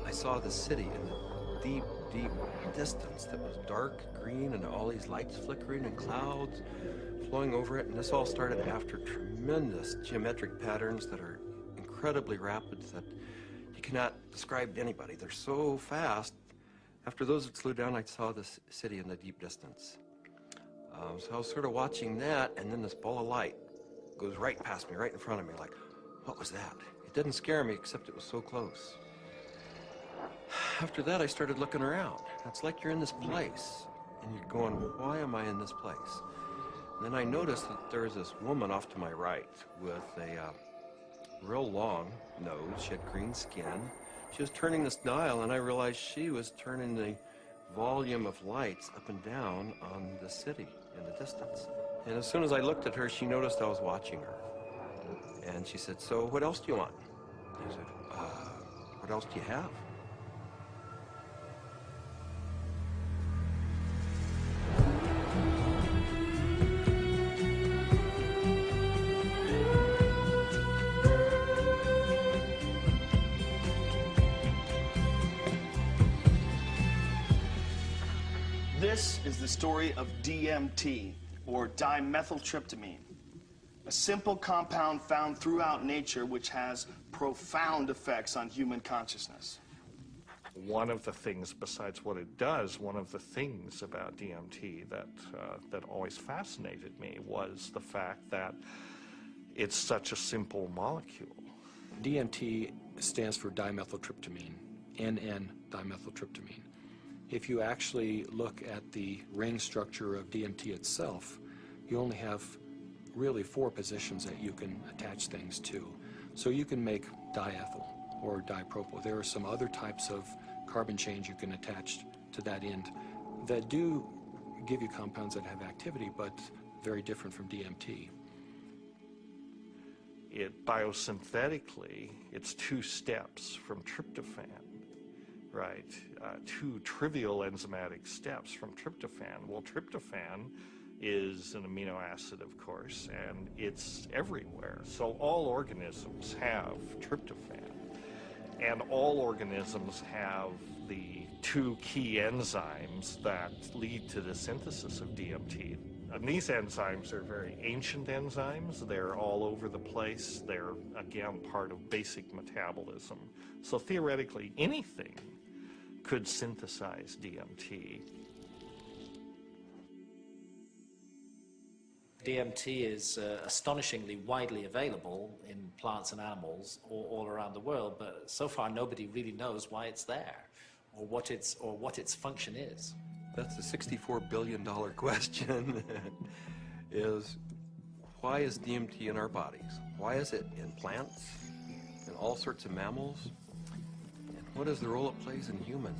I saw the city in the deep, deep distance that was dark green and all these lights flickering and clouds flowing over it. And this all started after tremendous geometric patterns that are incredibly rapid that you cannot describe to anybody. They're so fast. After those had slowed down, I saw this city in the deep distance. So I was sort of watching that, and then this ball of light goes right past me, right in front of me, like, what was that? It didn't scare me, except it was so close. After that, I started looking around. It's like you're in this place, and you're going, why am I in this place? And then I noticed that there was this woman off to my right with a real long nose. She had green skin. She was turning this dial, and I realized she was turning the volume of lights up and down on the city in the distance. And as soon as I looked at her, she noticed I was watching her. And she said, so what else do you want? I said, what else do you have? This is the story of DMT, or dimethyltryptamine, a simple compound found throughout nature which has profound effects on human consciousness. One of the things, besides what it does, one of the things about DMT that always fascinated me was the fact that it's such a simple molecule. DMT stands for dimethyltryptamine, N-dimethyltryptamine. If you actually look at the ring structure of DMT itself, you only have really 4 positions that you can attach things to. So you can make diethyl or dipropyl. There are some other types of carbon chains you can attach to that end that do give you compounds that have activity, but very different from DMT. It biosynthetically, it's 2 steps from tryptophan, right? 2 trivial enzymatic steps from tryptophan. Well, tryptophan is an amino acid, of course, and it's everywhere. So all organisms have tryptophan, and all organisms have the 2 key enzymes that lead to the synthesis of DMT. And these enzymes are very ancient enzymes. They're all over the place. They're, again, part of basic metabolism. So theoretically, anything could synthesize DMT. DMT is astonishingly widely available in plants and animals all around the world, but so far nobody really knows why it's there or what its function is. That's the $64 billion question, is why is DMT in our bodies? Why is it in plants, in all sorts of mammals? And what is the role it plays in humans?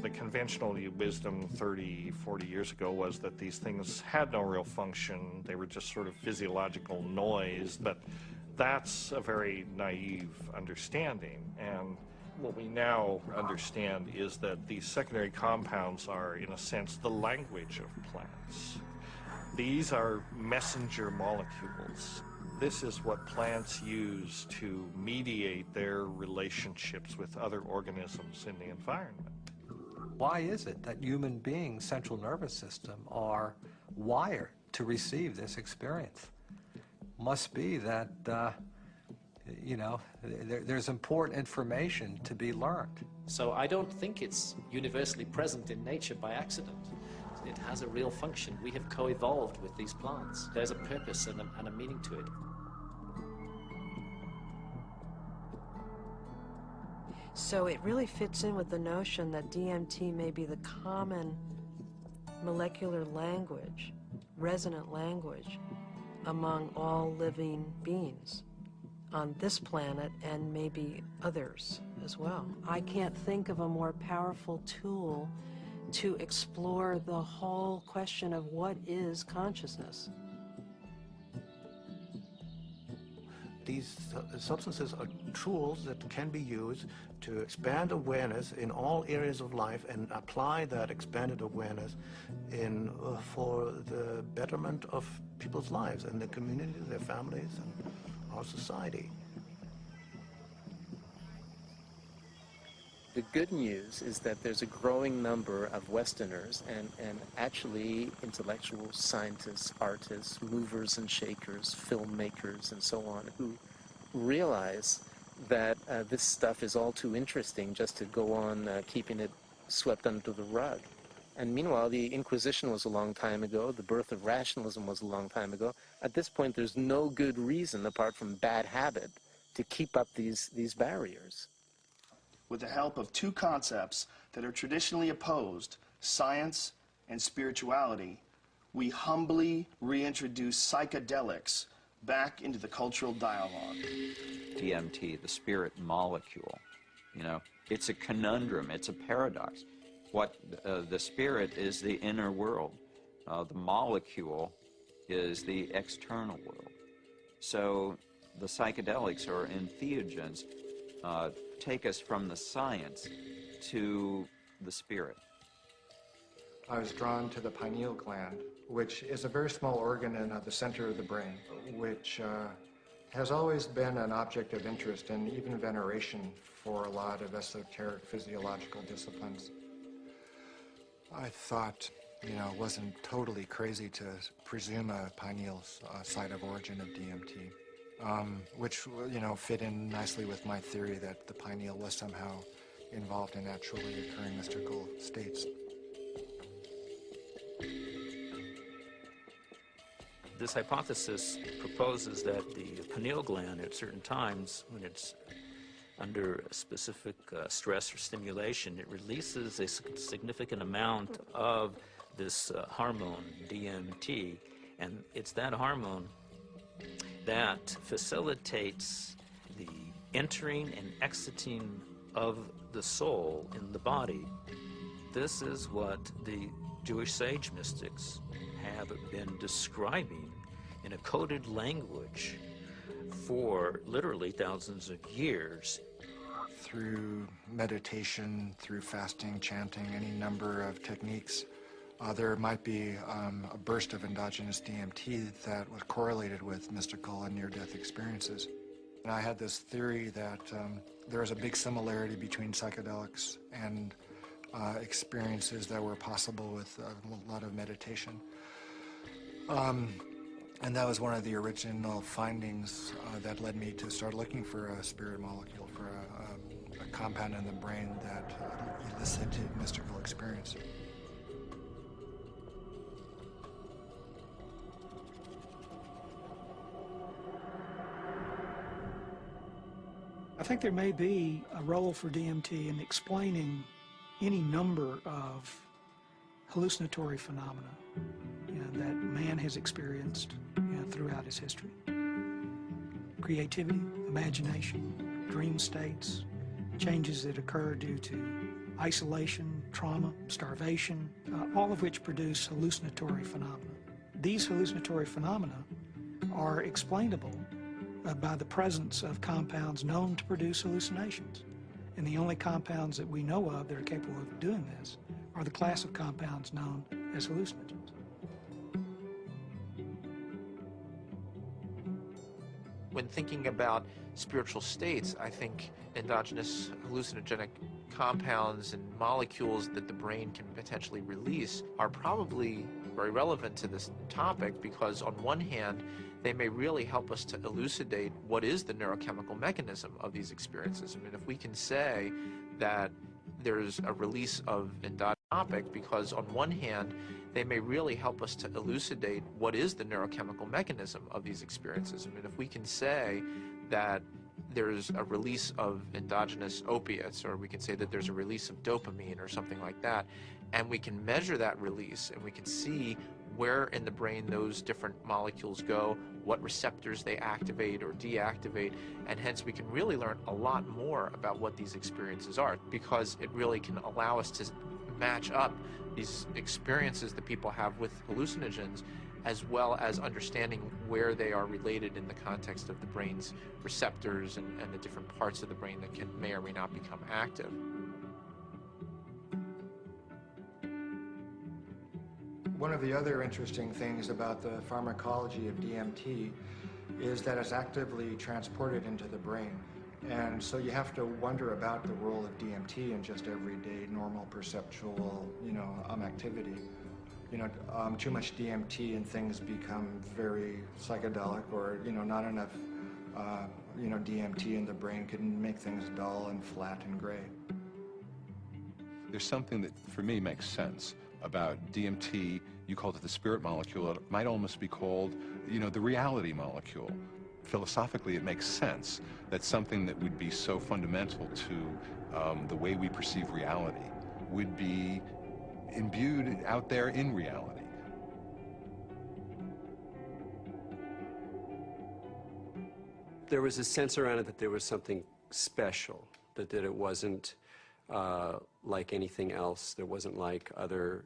The conventional wisdom 30, 40 years ago was that these things had no real function. They were just sort of physiological noise, but that's a very naive understanding. And what we now understand is that these secondary compounds are, in a sense, the language of plants. These are messenger molecules. This is what plants use to mediate their relationships with other organisms in the environment. Why is it that human beings' central nervous system are wired to receive this experience? Must be that, you know, there's important information to be learned. So I don't think it's universally present in nature by accident. It has a real function. We have co-evolved with these plants. There's a purpose and a meaning to it. So it really fits in with the notion that DMT may be the common molecular language, resonant language, among all living beings on this planet and maybe others as well. I can't think of a more powerful tool to explore the whole question of what is consciousness. these substances are tools that can be used to expand awareness in all areas of life and apply that expanded awareness in for the betterment of people's lives and their communities, their families, and our society. The good news is that there's a growing number of Westerners and actually intellectuals, scientists, artists, movers and shakers, filmmakers, and so on, who realize that this stuff is all too interesting just to go on keeping it swept under the rug. And meanwhile, the Inquisition was a long time ago, the birth of rationalism was a long time ago. At this point, there's no good reason, apart from bad habit, to keep up these barriers. With the help of two concepts that are traditionally opposed, science and spirituality, we humbly reintroduce psychedelics back into the cultural dialogue. DMT, the spirit molecule, you know, it's a conundrum, it's a paradox. What the spirit is the inner world, the molecule is the external world. So the psychedelics or entheogens take us from the science to the spirit. I was drawn to the pineal gland, which is a very small organ in the center of the brain, which has always been an object of interest and even veneration for a lot of esoteric physiological disciplines. I thought, you know, it wasn't totally crazy to presume a pineal site of origin of DMT. Which, you know, fit in nicely with my theory that the pineal was somehow involved in naturally occurring mystical states. This hypothesis proposes that the pineal gland at certain times, when it's under a specific stress or stimulation, it releases a significant amount of this hormone, DMT, and it's that hormone that facilitates the entering and exiting of the soul in the body. This is what the Jewish sage mystics have been describing in a coded language for literally thousands of years. Through meditation, through fasting, chanting, any number of techniques, there might be a burst of endogenous DMT that was correlated with mystical and near-death experiences. And I had this theory that there was a big similarity between psychedelics and experiences that were possible with a lot of meditation. And that was one of the original findings that led me to start looking for a spirit molecule, for a compound in the brain that elicited mystical experience. I think there may be a role for DMT in explaining any number of hallucinatory phenomena, you know, that man has experienced, you know, throughout his history. Creativity, imagination, dream states, changes that occur due to isolation, trauma, starvation, all of which produce hallucinatory phenomena. These hallucinatory phenomena are explainable by the presence of compounds known to produce hallucinations. And the only compounds that we know of that are capable of doing this are the class of compounds known as hallucinogens. When thinking about spiritual states, I think endogenous hallucinogenic compounds and molecules that the brain can potentially release are probably very relevant to this topic, because on one hand, they may really help us to elucidate what is the neurochemical mechanism of these experiences. I mean, if we can say that there's a release of endogenous topic, because on one hand, they may really help us to elucidate what is the neurochemical mechanism of these experiences. I mean, if we can say that there's a release of endogenous opiates, or we can say that there's a release of dopamine or something like that, and we can measure that release, and we can see where in the brain those different molecules go, what receptors they activate or deactivate, and hence we can really learn a lot more about what these experiences are, because it really can allow us to match up these experiences that people have with hallucinogens as well as understanding where they are related in the context of the brain's receptors and the different parts of the brain that may or may not become active. One of the other interesting things about the pharmacology of DMT is that it's actively transported into the brain. And so you have to wonder about the role of DMT in just everyday, normal, perceptual, activity. Too much DMT and things become very psychedelic, or, not enough, DMT in the brain can make things dull and flat and gray. There's something that, for me, makes sense about DMT. You called it the spirit molecule. It might almost be called, the reality molecule. Philosophically, it makes sense that something that would be so fundamental to the way we perceive reality would be imbued out there in reality. There was a sense around it that there was something special, that it wasn't like anything else. There wasn't like other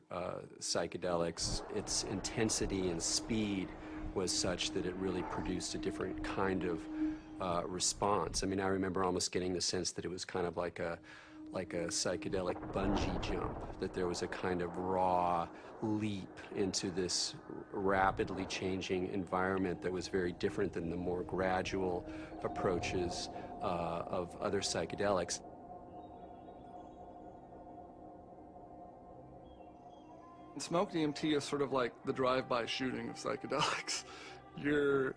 psychedelics. Its intensity and speed was such that it really produced a different kind of response. I mean, I remember almost getting the sense that it was kind of like a psychedelic bungee jump, that there was a kind of raw leap into this rapidly changing environment that was very different than the more gradual approaches of other psychedelics. Smoke DMT is sort of like the drive-by shooting of psychedelics. You're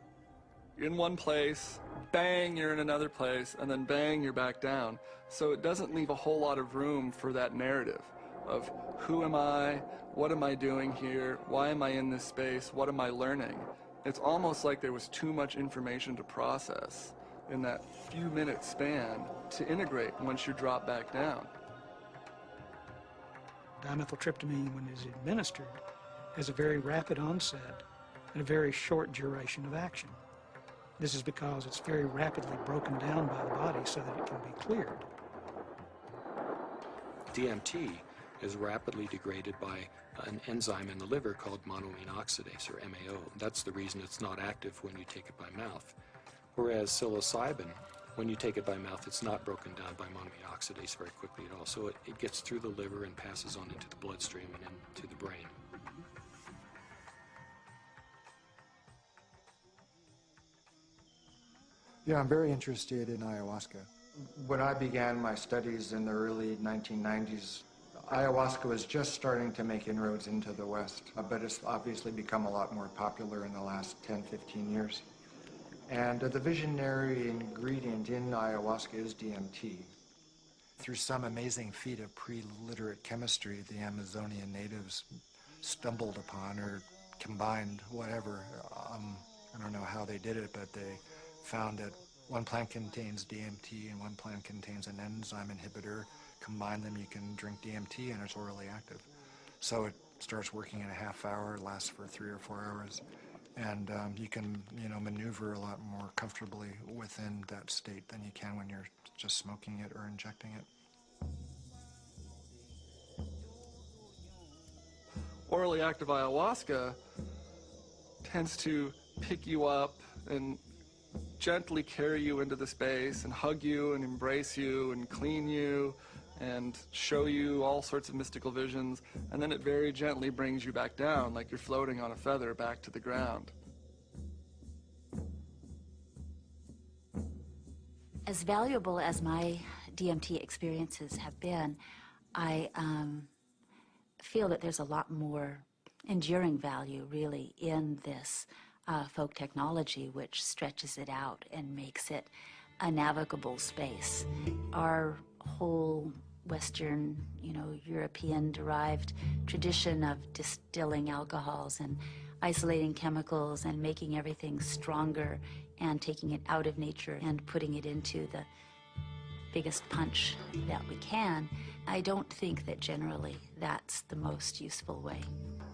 in one place, bang, you're in another place, and then bang, you're back down. So it doesn't leave a whole lot of room for that narrative of who am I, what am I doing here, why am I in this space, what am I learning? It's almost like there was too much information to process in that few minute span to integrate once you drop back down. Dimethyltryptamine, when it is administered, has a very rapid onset and a very short duration of action. This is because it's very rapidly broken down by the body so that it can be cleared. DMT is rapidly degraded by an enzyme in the liver called monoamine oxidase, or MAO. That's the reason it's not active when you take it by mouth. Whereas psilocybin, when you take it by mouth, it's not broken down by monoamine oxidase very quickly at all. So it gets through the liver and passes on into the bloodstream and into the brain. Yeah, I'm very interested in ayahuasca. When I began my studies in the early 1990s, ayahuasca was just starting to make inroads into the West, but it's obviously become a lot more popular in the last 10, 15 years. And the visionary ingredient in ayahuasca is DMT. Through some amazing feat of pre-literate chemistry, the Amazonian natives stumbled upon or combined whatever. I don't know how they did it, but they found that one plant contains DMT and one plant contains an enzyme inhibitor. Combine them, you can drink DMT and it's orally active. So it starts working in a half hour, lasts for 3 or 4 hours. And you can, maneuver a lot more comfortably within that state than you can when you're just smoking it or injecting it. Orally active ayahuasca tends to pick you up and gently carry you into the space and hug you and embrace you and clean you and show you all sorts of mystical visions, and then it very gently brings you back down like you're floating on a feather back to the ground. As valuable as my DMT experiences have been, I feel that there's a lot more enduring value, really, in this folk technology, which stretches it out and makes it a navigable space. Our whole Western, European-derived tradition of distilling alcohols and isolating chemicals and making everything stronger and taking it out of nature and putting it into the biggest punch that we can, I don't think that generally that's the most useful way.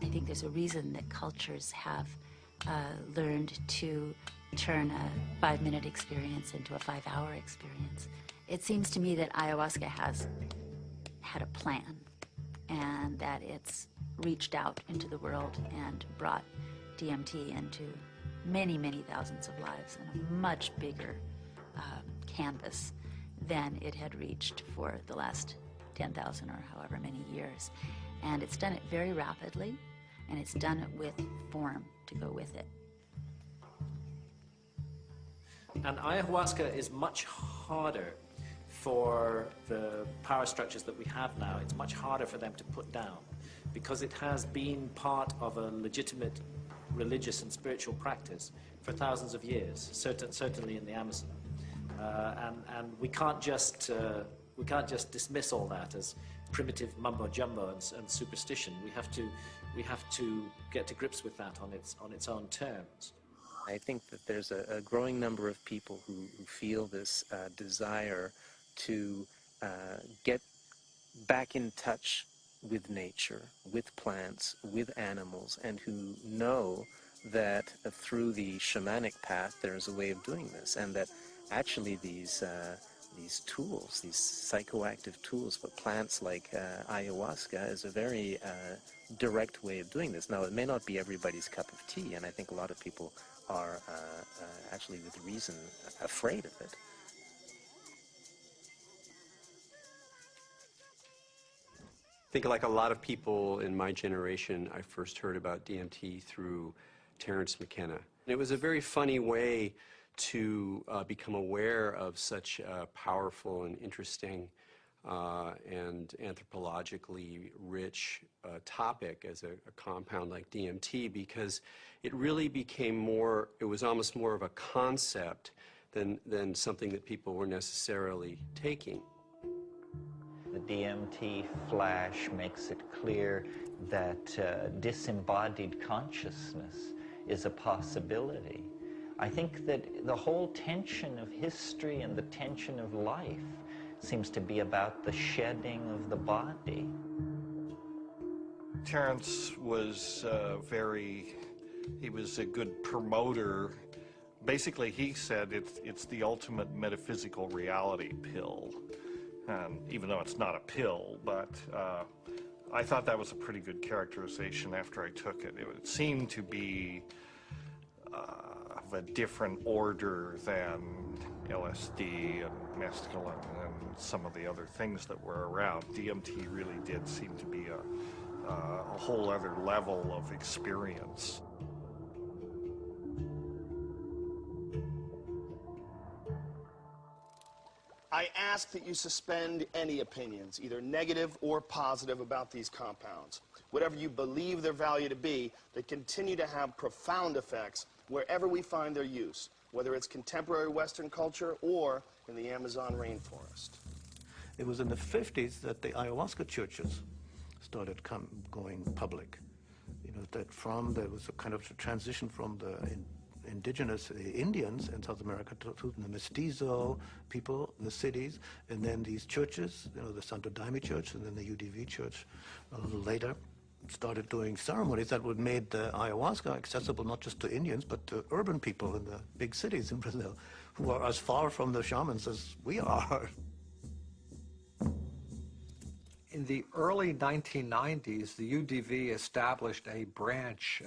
I think there's a reason that cultures have learned to turn a 5-minute experience into a 5-hour experience. It seems to me that ayahuasca has had a plan, and that it's reached out into the world and brought DMT into many, many thousands of lives and a much bigger canvas than it had reached for the last 10,000 or however many years. And it's done it very rapidly, and it's done it with form to go with it. And ayahuasca is much harder for the power structures that we have now. It's much harder for them to put down because it has been part of a legitimate religious and spiritual practice for thousands of years, certainly in the Amazon. And we can't just dismiss all that as primitive mumbo jumbo and superstition. We have to get to grips with that on its own terms. I think that there's a growing number of people who feel this desire to get back in touch with nature, with plants, with animals, and who know that through the shamanic path there's a way of doing this, and that actually these tools, these psychoactive tools for plants like ayahuasca is a very direct way of doing this. Now, it may not be everybody's cup of tea, and I think a lot of people are actually with reason afraid of it. I think like a lot of people in my generation, I first heard about DMT through Terence McKenna. It was a very funny way to become aware of such a powerful and interesting and anthropologically rich topic as a compound like DMT, because it really became more, it was almost more of a concept than something that people were necessarily taking. The DMT flash makes it clear that disembodied consciousness is a possibility. I think that the whole tension of history and the tension of life seems to be about the shedding of the body. Terence was he was a good promoter. Basically, he said it's the ultimate metaphysical reality pill. Even though it's not a pill, but I thought that was a pretty good characterization after I took it. It seemed to be of a different order than LSD and mescaline and some of the other things that were around. DMT really did seem to be a whole other level of experience. I ask that you suspend any opinions, either negative or positive, about these compounds. Whatever you believe their value to be, they continue to have profound effects wherever we find their use, whether it's contemporary Western culture or in the Amazon rainforest. It was in the 50s that the ayahuasca churches started going public. You know, that there was a kind of transition from the indigenous Indians in South America to the mestizo people in the cities, and then these churches, you know, the Santo Daime Church and then the UDV Church a little later, started doing ceremonies that would made the ayahuasca accessible not just to Indians but to urban people in the big cities in Brazil, who are as far from the shamans as we are. In the early 1990s, the UDV established a branch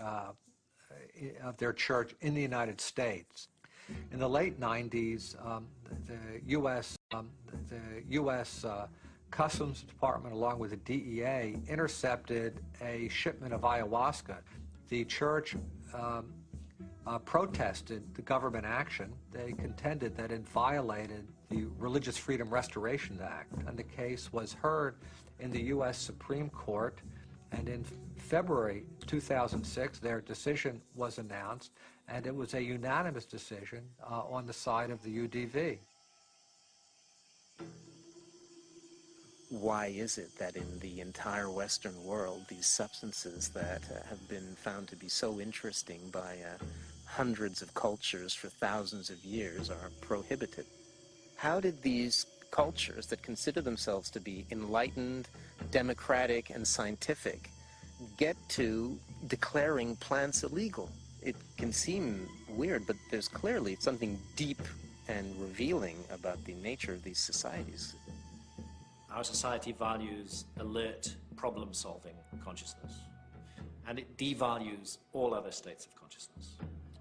of their church in the United States. In the late 90s, the U.S. Customs Department, along with the DEA, intercepted a shipment of ayahuasca. The church protested the government action. They contended that it violated the Religious Freedom Restoration Act, and the case was heard in the U.S. Supreme Court. And in February 2006, their decision was announced, and it was a unanimous decision on the side of the UDV. Why is it that in the entire Western world, these substances that have been found to be so interesting by hundreds of cultures for thousands of years are prohibited? How did these cultures that consider themselves to be enlightened, democratic, and scientific get to declaring plants illegal? It can seem weird, but there's clearly something deep and revealing about the nature of these societies. Our society values alert, problem-solving consciousness. and it devalues all other states of consciousness.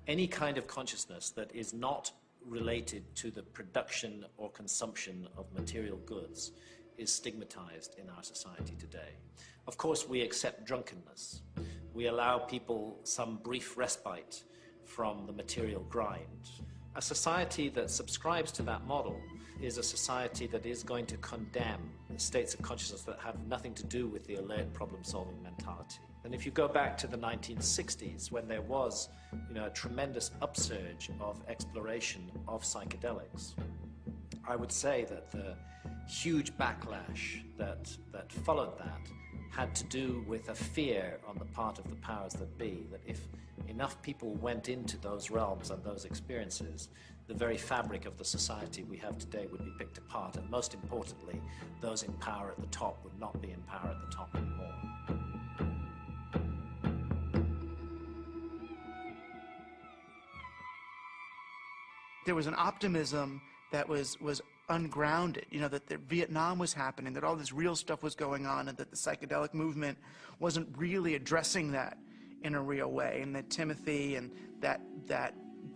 Any kind of consciousness that is not related to the production or consumption of material goods is stigmatized in our society today. Of course, we accept drunkenness. We allow people some brief respite from the material grind. A society that subscribes to that model is a society that is going to condemn states of consciousness that have nothing to do with the alert problem-solving mentality. And if you go back to the 1960s, when there was, a tremendous upsurge of exploration of psychedelics, I would say that the huge backlash that followed that had to do with a fear on the part of the powers that be, that if enough people went into those realms and those experiences, the very fabric of the society we have today would be picked apart, and most importantly, those in power at the top would not be in power at the top anymore. There was an optimism that was ungrounded, that Vietnam was happening, that all this real stuff was going on, and that the psychedelic movement wasn't really addressing that in a real way, and that Timothy and that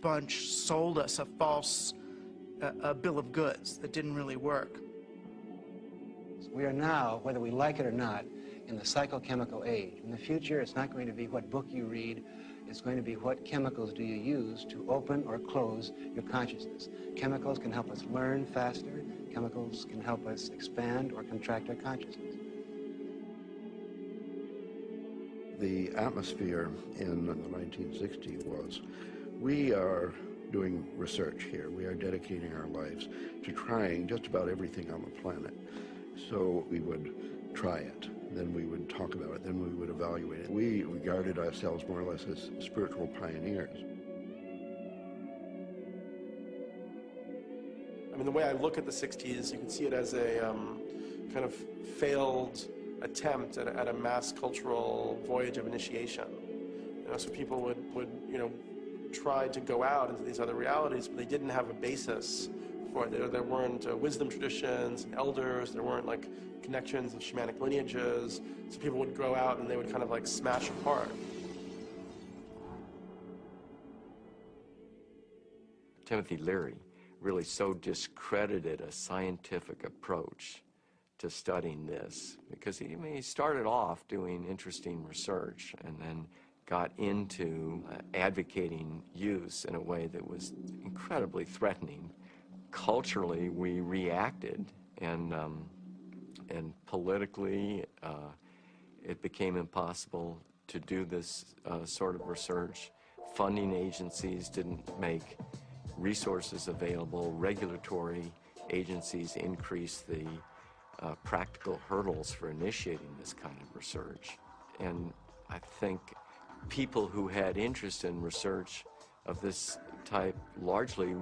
bunch sold us a false bill of goods that didn't really work. We are now, whether we like it or not, in the psychochemical age. In the future, it's not going to be what book you read, it's going to be what chemicals do you use to open or close your consciousness. Chemicals can help us learn faster. Chemicals can help us expand or contract our consciousness. The atmosphere in the 1960s was, we are doing research here. We are dedicating our lives to trying just about everything on the planet. So we would try it. Then we would talk about it, then we would evaluate it. We regarded ourselves more or less as spiritual pioneers. I mean, the way I look at the 60s, you can see it as a kind of failed attempt at a mass cultural voyage of initiation. So people would try to go out into these other realities, but they didn't have a basis for it. There weren't wisdom traditions and elders, there weren't like connections of shamanic lineages, so people would go out and they would kind of like smash apart. Timothy Leary really so discredited a scientific approach to studying this, because he started off doing interesting research and then got into advocating use in a way that was incredibly threatening. Culturally, we reacted, and politically, it became impossible to do this sort of research. Funding agencies didn't make resources available. Regulatory agencies increased the practical hurdles for initiating this kind of research. And I think people who had interest in research of this type largely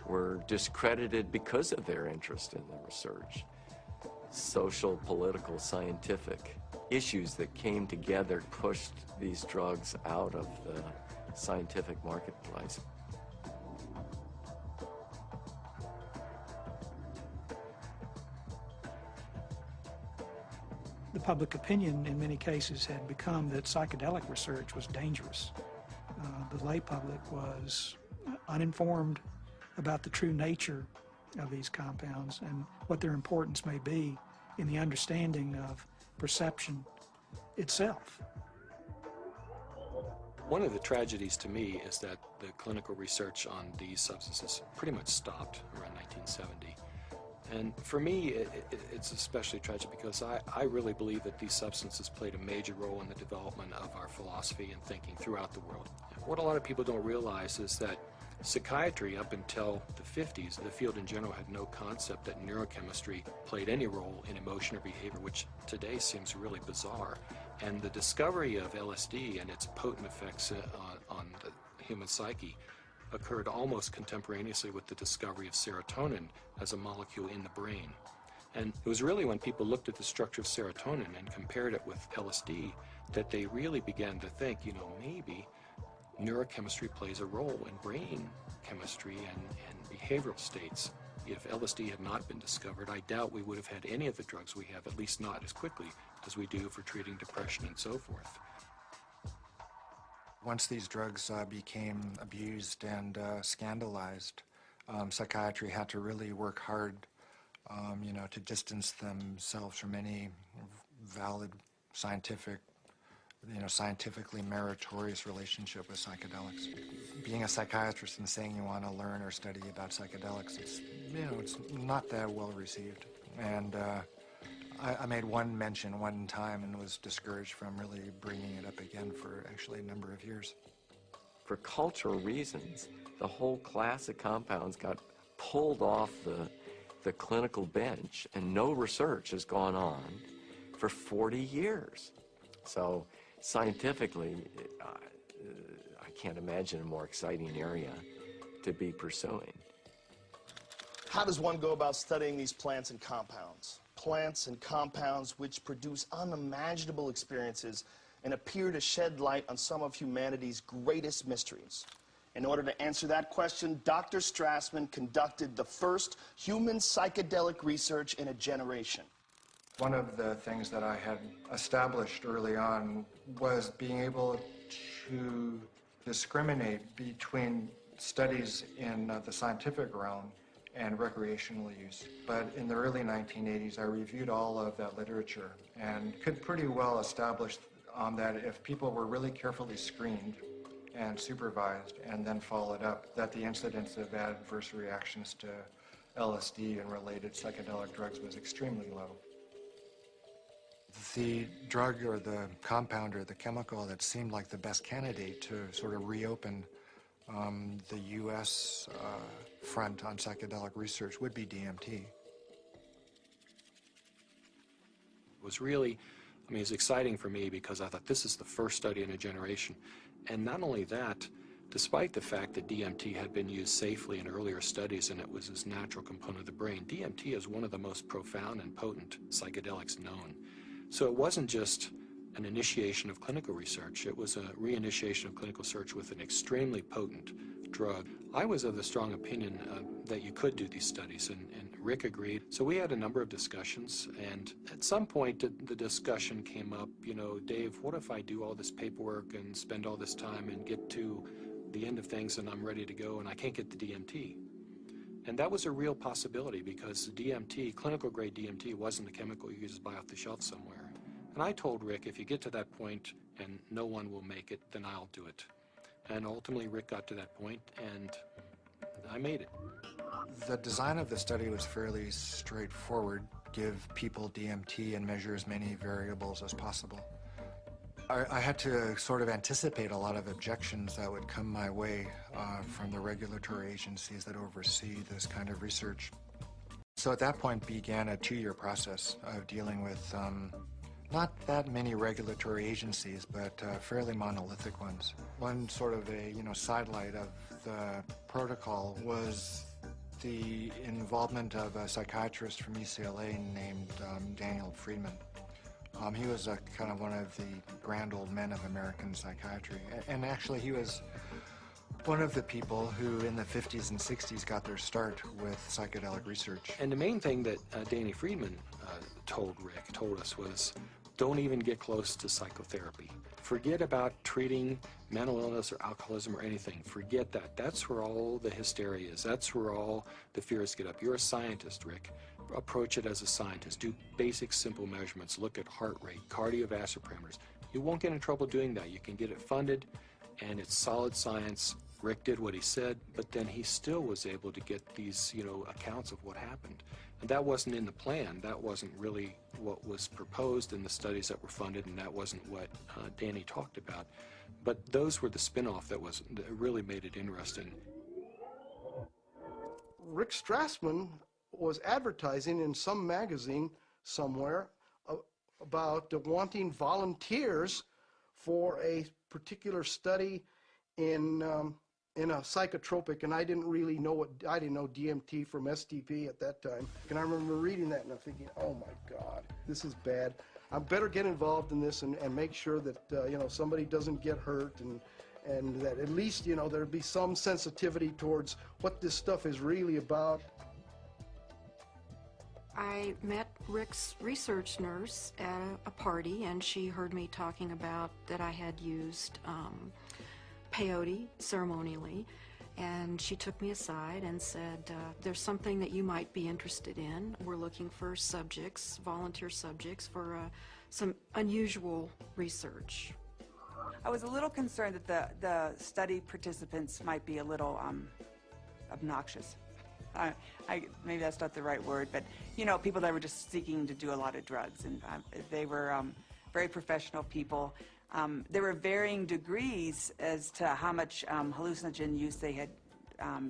were discredited because of their interest in the research. Social, political, scientific issues that came together pushed these drugs out of the scientific marketplace. The public opinion in many cases had become that psychedelic research was dangerous. The lay public was uninformed about the true nature of these compounds and what their importance may be in the understanding of perception itself. One of the tragedies to me is that the clinical research on these substances pretty much stopped around 1970. And for me, it's especially tragic because I really believe that these substances played a major role in the development of our philosophy and thinking throughout the world. What a lot of people don't realize is that psychiatry, up until the 50s, the field in general had no concept that neurochemistry played any role in emotion or behavior, which today seems really bizarre. And the discovery of LSD and its potent effects on the human psyche occurred almost contemporaneously with the discovery of serotonin as a molecule in the brain. And it was really when people looked at the structure of serotonin and compared it with LSD that they really began to think, maybe neurochemistry plays a role in brain chemistry and behavioral states. If LSD had not been discovered, I doubt we would have had any of the drugs we have, at least not as quickly as we do for treating depression and so forth. Once these drugs became abused and scandalized, psychiatry had to really work hard, to distance themselves from any valid scientifically meritorious relationship with psychedelics. Being a psychiatrist and saying you want to learn or study about psychedelics, it's not that well received. And I made one mention one time and was discouraged from really bringing it up again for actually a number of years. For cultural reasons, the whole class of compounds got pulled off the clinical bench, and no research has gone on for 40 years. So scientifically, I can't imagine a more exciting area to be pursuing. How does one go about studying these plants and compounds? Plants and compounds which produce unimaginable experiences and appear to shed light on some of humanity's greatest mysteries. In order to answer that question, Dr. Strassman conducted the first human psychedelic research in a generation. One of the things that I had established early on was being able to discriminate between studies in the scientific realm and recreational use. But in the early 1980s, I reviewed all of that literature and could pretty well establish that if people were really carefully screened and supervised and then followed up, that the incidence of adverse reactions to LSD and related psychedelic drugs was extremely low. The drug or the compound or the chemical that seemed like the best candidate to sort of reopen the U.S. front on psychedelic research would be DMT. It was really, it was exciting for me because I thought this is the first study in a generation. And not only that, despite the fact that DMT had been used safely in earlier studies and it was this natural component of the brain, DMT is one of the most profound and potent psychedelics known. So it wasn't just an initiation of clinical research, it was a reinitiation of clinical research with an extremely potent drug. I was of the strong opinion that you could do these studies, and Rick agreed. So we had a number of discussions, and at some point the discussion came up, Dave, what if I do all this paperwork and spend all this time and get to the end of things and I'm ready to go and I can't get the DMT? And that was a real possibility because DMT, clinical grade DMT, wasn't a chemical you just buy off the shelf somewhere. And I told Rick, if you get to that point and no one will make it, then I'll do it. And ultimately Rick got to that point and I made it. The design of the study was fairly straightforward. Give people DMT and measure as many variables as possible. I had to sort of anticipate a lot of objections that would come my way from the regulatory agencies that oversee this kind of research. So at that point began a 2-year process of dealing with not that many regulatory agencies, but fairly monolithic ones. One sort of a sidelight of the protocol was the involvement of a psychiatrist from UCLA named Daniel Friedman. He was kind of one of the grand old men of American psychiatry. And actually he was one of the people who in the 50s and 60s got their start with psychedelic research. And the main thing that Danny Friedman told us was, don't even get close to psychotherapy. Forget about treating mental illness or alcoholism or anything. Forget that. That's where all the hysteria is. That's where all the fears get up. You're a scientist, Rick. Approach it as a scientist. Do basic, simple measurements. Look at heart rate, cardiovascular parameters. You won't get in trouble doing that. You can get it funded, and it's solid science. Rick did what he said, but then he still was able to get these, accounts of what happened. And that wasn't in the plan. That wasn't really what was proposed in the studies that were funded, and that wasn't what Danny talked about. But those were the spin-off that really made it interesting. Rick Strassman was advertising in some magazine somewhere about wanting volunteers for a particular study in a psychotropic, and I didn't really know I didn't know DMT from STP at that time. And I remember reading that and I'm thinking, oh my God, this is bad. I better get involved in this and make sure that somebody doesn't get hurt, and that at least there'd be some sensitivity towards what this stuff is really about. I met Rick's research nurse at a party, and she heard me talking about that I had used peyote ceremonially, and she took me aside and said, there's something that you might be interested in. We're looking for subjects, volunteer subjects, for some unusual research. I was a little concerned that the study participants might be a little obnoxious. Maybe that's not the right word, but you know, people that were just seeking to do a lot of drugs, and they were very professional people. There were varying degrees as to how much hallucinogen use they had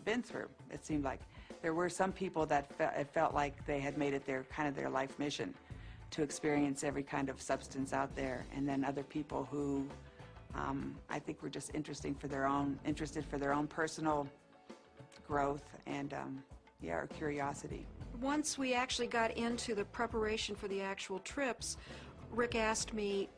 been through. It seemed like there were some people that it felt like they had made it their life mission to experience every kind of substance out there, and then other people who I think were just interested for their own personal growth and or curiosity. Once we actually got into the preparation for the actual trips, Rick asked me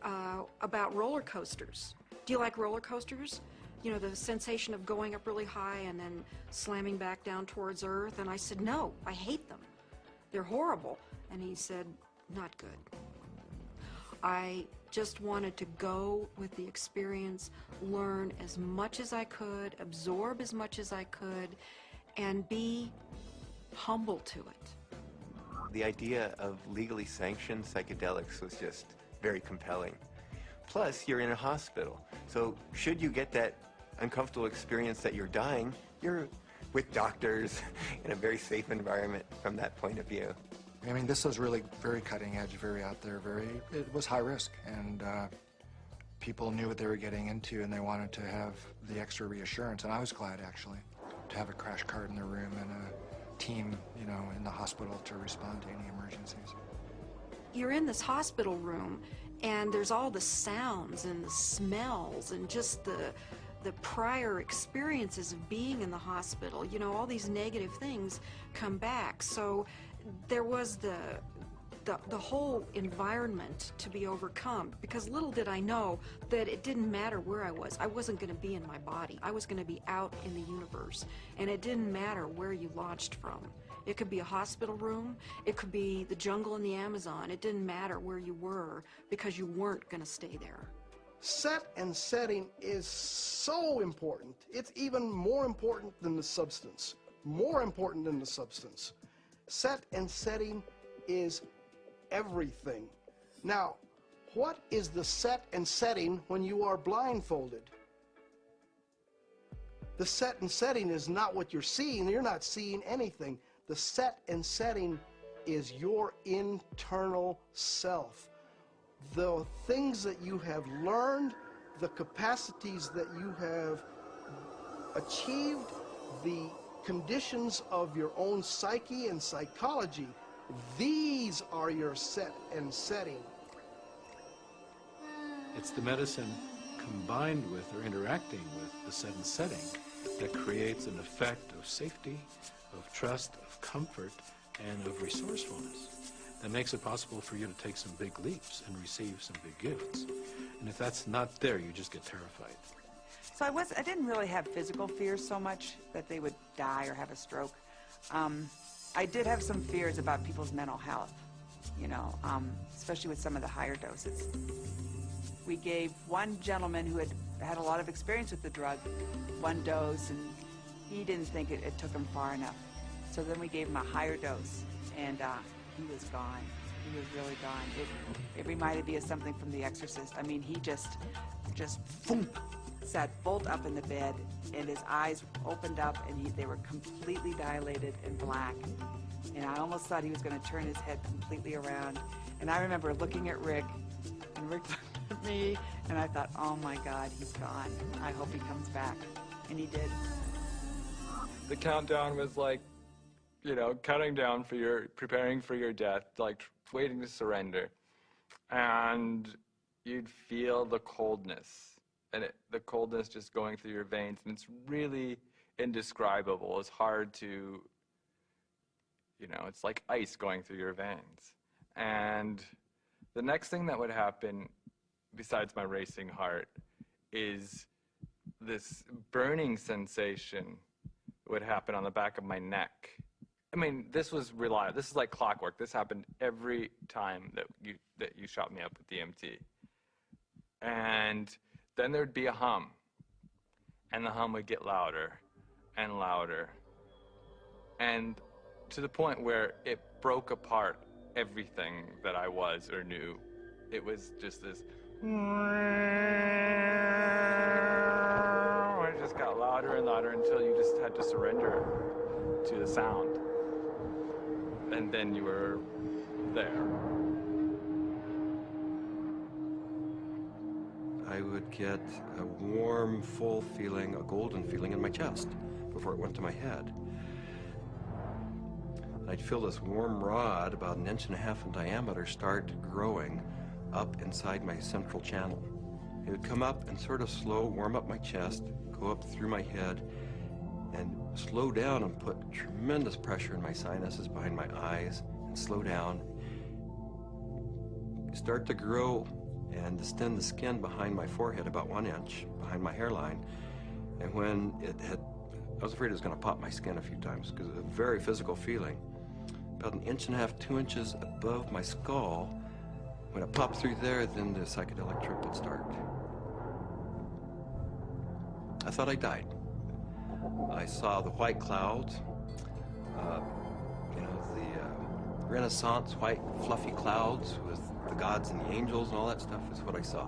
about roller coasters. Do you like roller coasters? You know, the sensation of going up really high and then slamming back down towards Earth. And I said, no, I hate them. They're horrible. And he said, not good. I just wanted to go with the experience, learn as much as I could, absorb as much as I could, and be humble to it. The idea of legally sanctioned psychedelics was just very compelling. Plus, you're in a hospital, so should you get that uncomfortable experience that you're dying, you're with doctors in a very safe environment from that point of view. I mean, this was really very cutting edge, very out there, it was high risk, and people knew what they were getting into, and they wanted to have the extra reassurance, and I was glad, actually, to have a crash cart in the room and a team, you know, in the hospital to respond to any emergencies. You're in this hospital room, and there's all the sounds and the smells and just the prior experiences of being in the hospital. You know, all these negative things come back. So there was the whole environment to be overcome, because little did I know that it didn't matter where I was. I wasn't going to be in my body. I was going to be out in the universe, and it didn't matter where you launched from. It could be a hospital room, it could be the jungle in the Amazon. It didn't matter where you were, because you weren't going to stay there. Set and setting is so important. It's even more important than the substance. More important than the substance. Set and setting is everything. Now, what is the set and setting when you are blindfolded? The set and setting is not what you're seeing. You're not seeing anything. The set and setting is your internal self. The things that you have learned, the capacities that you have achieved, the conditions of your own psyche and psychology, these are your set and setting. It's the medicine combined with or interacting with the set and setting that creates an effect of safety, of trust, of comfort, and of resourcefulness that makes it possible for you to take some big leaps and receive some big gifts. And if that's not there, you just get terrified. So I didn't really have physical fears so much that they would die or have a stroke. I did have some fears about people's mental health, you know, especially with some of the higher doses. We gave one gentleman who had a lot of experience with the drug one dose, and he didn't think it took him far enough. So then we gave him a higher dose, and he was gone. He was really gone. It reminded me of something from The Exorcist. I mean, he just boom, sat bolt up in the bed, and his eyes opened up, and they were completely dilated and black. And I almost thought he was going to turn his head completely around. And I remember looking at Rick, and Rick looked at me, and I thought, oh my God, he's gone. I hope he comes back. And he did. The countdown was like, you know, counting down for preparing for your death, like waiting to surrender. And you'd feel the coldness, and the coldness just going through your veins, and it's really indescribable. It's hard to, you know, it's like ice going through your veins. And the next thing that would happen, besides my racing heart, is this burning sensation would happen on the back of my neck. I mean, this was reliable. This is like clockwork. This happened every time that you shot me up with DMT. And then there'd be a hum. and the hum would get louder and louder, and to the point where it broke apart everything that I was or knew. It was just this, it just got louder and louder until you just had to surrender to the sound. And then you were there. I would get a warm, full feeling, a golden feeling in my chest before it went to my head. I'd feel this warm rod, about 1.5 inches in diameter, start growing up inside my central channel. It would come up and sort of slow, warm up my chest, go up through my head, and slow down and put tremendous pressure in my sinuses behind my eyes, and slow down. Start to grow and distend the skin behind my forehead about 1 inch, behind my hairline. And when it had, I was afraid it was going to pop my skin a few times because it was a very physical feeling. About 1.5 inches, 2 inches above my skull, when it popped through there, then the psychedelic trip would start. I thought I died. I saw the white clouds, you know, the Renaissance white fluffy clouds with the gods and the angels and all that stuff is what I saw.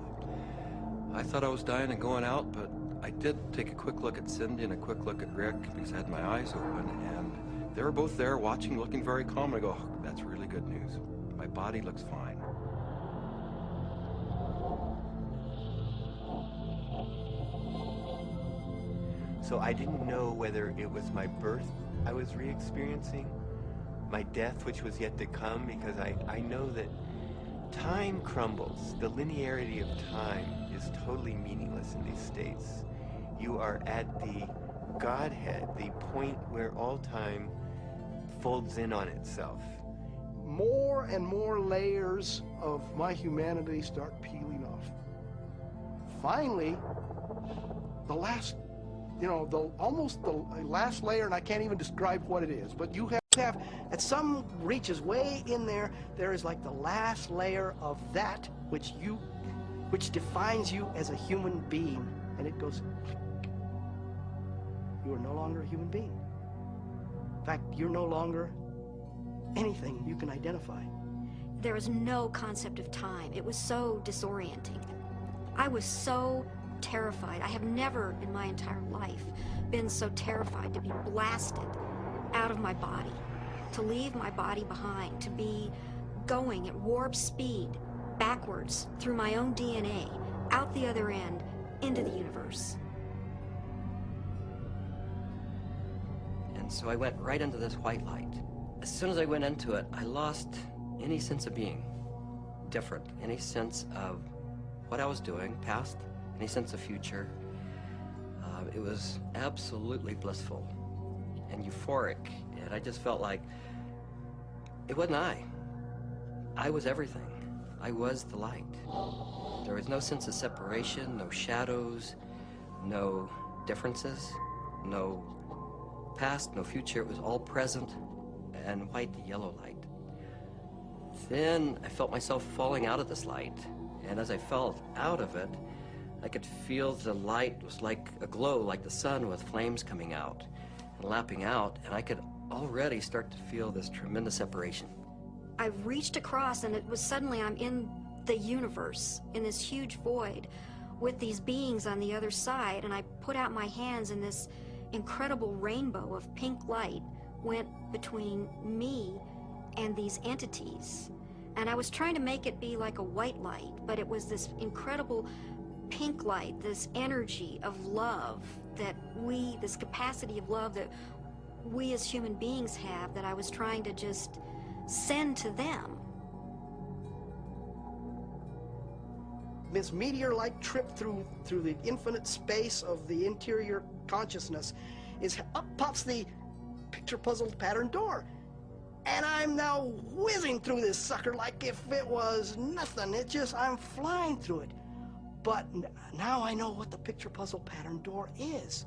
I thought I was dying and going out, but I did take a quick look at Cindy and a quick look at Rick because I had my eyes open, and they were both there watching, looking very calm. And I go, oh, that's really good news. My body looks fine. So I didn't know whether it was my birth I was re-experiencing, my death which was yet to come, because I know that time crumbles. The linearity of time is totally meaningless in these states. You are at the Godhead, the point where all time folds in on itself. More and more layers of my humanity start peeling off. Finally, the last, you know, almost the last layer, and I can't even describe what it is, but you have at some reaches way in there, there is like the last layer of that which defines you as a human being, and it goes click. You are no longer a human being. In fact, you're no longer anything you can identify. There was no concept of time. It was so disorienting. I was so terrified. I have never in my entire life been so terrified to be blasted out of my body, to leave my body behind, to be going at warp speed backwards through my own DNA, out the other end, into the universe. And so I went right into this white light. As soon as I went into it, I lost any sense of being different, any sense of what I was doing, past, any sense of future. It was absolutely blissful and euphoric, and I just felt like it wasn't I. I was everything. I was the light. There was no sense of separation, no shadows, no differences, no past, no future. It was all present and white to yellow light. Then I felt myself falling out of this light, and as I fell out of it, I could feel the light was like a glow, like the sun with flames coming out and lapping out, and I could already start to feel this tremendous separation. I reached across, and it was suddenly I'm in the universe, in this huge void, with these beings on the other side, and I put out my hands, and this incredible rainbow of pink light went between me and these entities. And I was trying to make it be like a white light, but it was this incredible pink light, this energy of love that this capacity of love that we as human beings have, that I was trying to just send to them. This meteor-like trip through the infinite space of the interior consciousness is up pops the picture puzzle pattern door. And I'm now whizzing through this sucker like if it was nothing. I'm flying through it. But now I know what the picture puzzle pattern door is.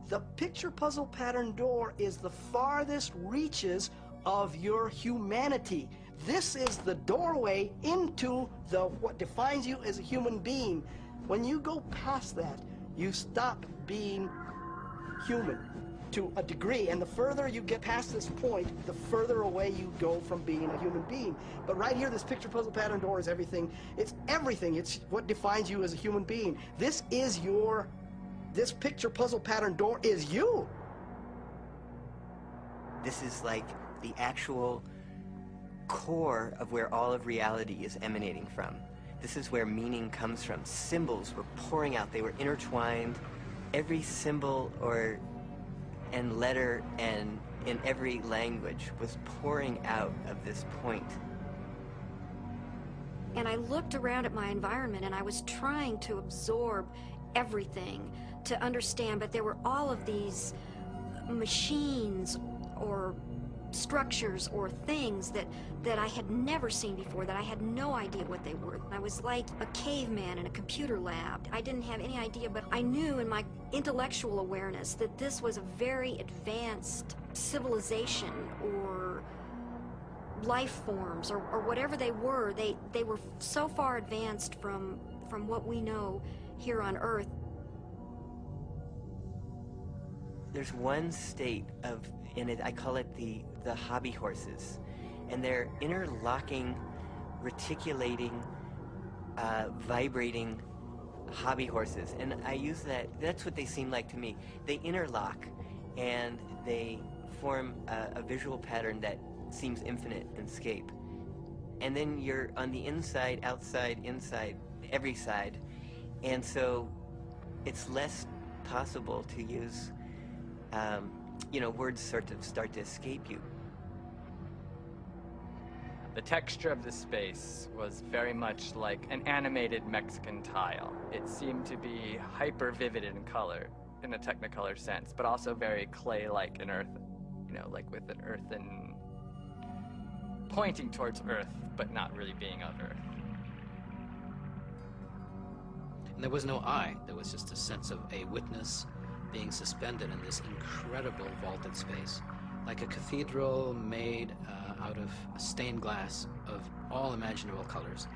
The picture puzzle pattern door is the farthest reaches of your humanity. This is the doorway into what defines you as a human being. When you go past that, You stop being human to a degree, and the further you get past this point, the further away you go from being a human being. But right here, this picture puzzle pattern door is everything. It's everything. It's what defines you as a human being. This picture puzzle pattern door is you. This is like the actual core of where all of reality is emanating from. This is where meaning comes from. Symbols were pouring out. They were intertwined. Every symbol and letter and in every language was pouring out of this point. And I looked around at my environment and I was trying to absorb everything, to understand, but there were all of these machines or structures or things that I had never seen before, that I had no idea what they were. I was like a caveman in a computer lab. I didn't have any idea, but I knew in my intellectual awareness that this was a very advanced civilization or life forms or whatever they were. They were so far advanced from what we know here on Earth. There's one state in it, I call it the hobby horses, and they're interlocking, reticulating, vibrating hobby horses, and I use that's what they seem like to me. They interlock and they form a visual pattern that seems infinite and scape. And then you're on the inside, outside, inside, every side, and so it's less possible to use words sort of start to escape you. The texture of the space was very much like an animated Mexican tile. It seemed to be hyper vivid in color, in a Technicolor sense, but also very clay-like and earth, like with an earthen, pointing towards earth, but not really being of earth. And there was no I. There was just a sense of a witness being suspended in this incredible vaulted space, like a cathedral made out of stained glass of all imaginable colors,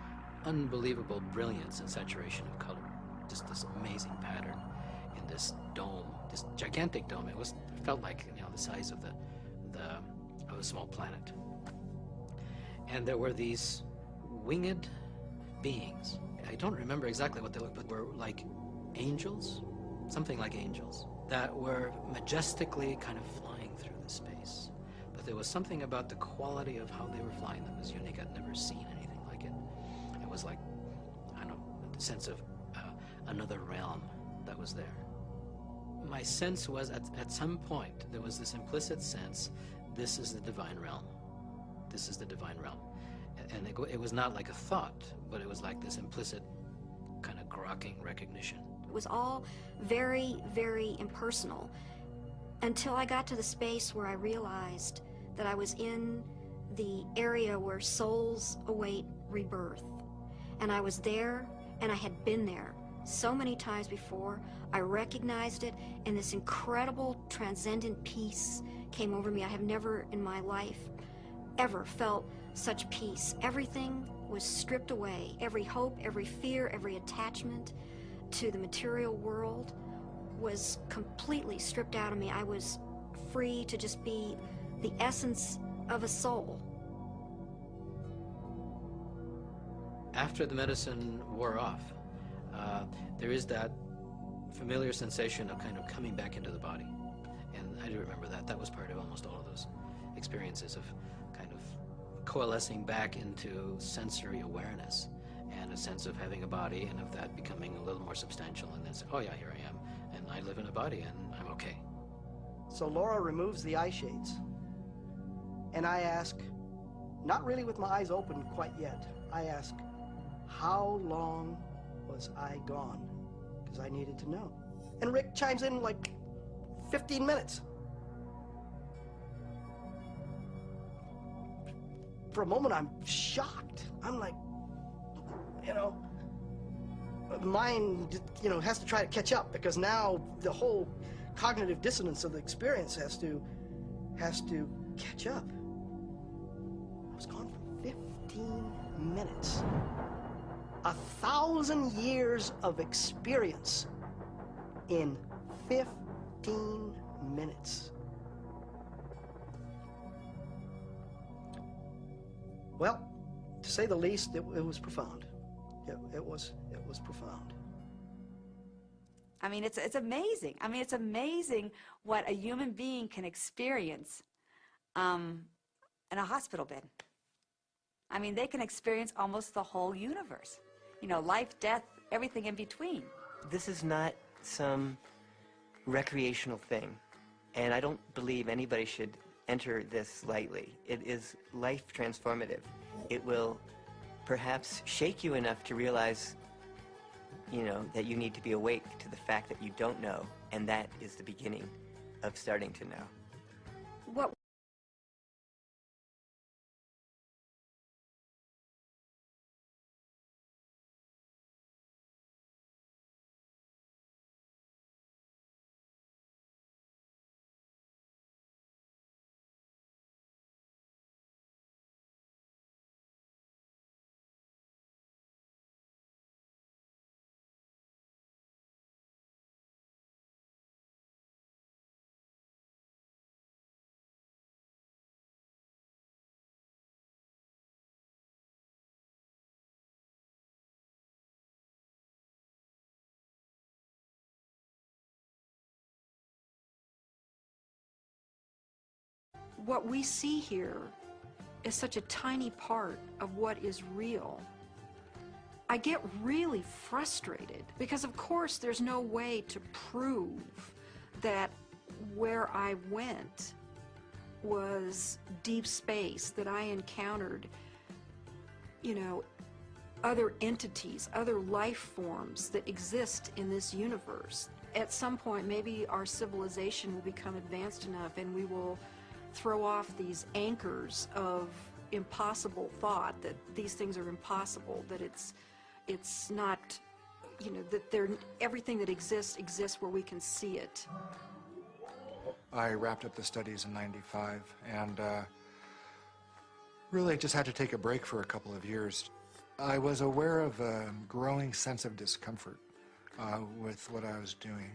unbelievable brilliance and saturation of color, just this amazing pattern in this dome, this gigantic dome. It felt like the size of a small planet. And there were these winged beings. I don't remember exactly what they looked, but were like angels. Something like angels that were majestically kind of flying through the space. But there was something about the quality of how they were flying that was unique. I'd never seen anything like it. It was like, I don't know, a sense of another realm that was there. My sense was at some point there was this implicit sense, this is the divine realm. This is the divine realm. And it was not like a thought, but it was like this implicit kind of grokking recognition. It was all very, very impersonal until I got to the space where I realized that I was in the area where souls await rebirth. And I was there, and I had been there so many times before. I recognized it, and this incredible transcendent peace came over me. I have never in my life ever felt such peace. Everything was stripped away. Every hope, every fear, every attachment to the material world was completely stripped out of me. I was free to just be the essence of a soul. After the medicine wore off, there is that familiar sensation of kind of coming back into the body. And I do remember that. That was part of almost all of those experiences of kind of coalescing back into sensory awareness and a sense of having a body and of that becoming a little more substantial, and then say, oh yeah, here I am, and I live in a body and I'm okay. So Laura removes the eye shades, and I ask, not really with my eyes open quite yet, I ask, how long was I gone? Because I needed to know. And Rick chimes in like 15 minutes. For a moment, I'm shocked. I'm like, the mind, has to try to catch up, because now the whole cognitive dissonance of the experience has to catch up. I was gone for 15 minutes. 1,000 years of experience in 15 minutes. Well, to say the least, it was profound. It was profound. I mean, it's amazing. I mean, it's amazing what a human being can experience in a hospital bed. I mean, they can experience almost the whole universe. You know, life, death, everything in between. This is not some recreational thing, and I don't believe anybody should enter this lightly. It is life transformative. It will perhaps shake you enough to realize, you know, that you need to be awake to the fact that you don't know, and that is the beginning of starting to know. What What we see here is such a tiny part of what is real. I get really frustrated because, of course, there's no way to prove that where I went was deep space, that I encountered, you know, other entities, other life forms that exist in this universe. At some point, maybe our civilization will become advanced enough and we will throw off these anchors of impossible thought, that these things are impossible, that it's not, you know, that everything that exists where we can see it. I wrapped up the studies in '95 and really just had to take a break for a couple of years. I was aware of a growing sense of discomfort with what I was doing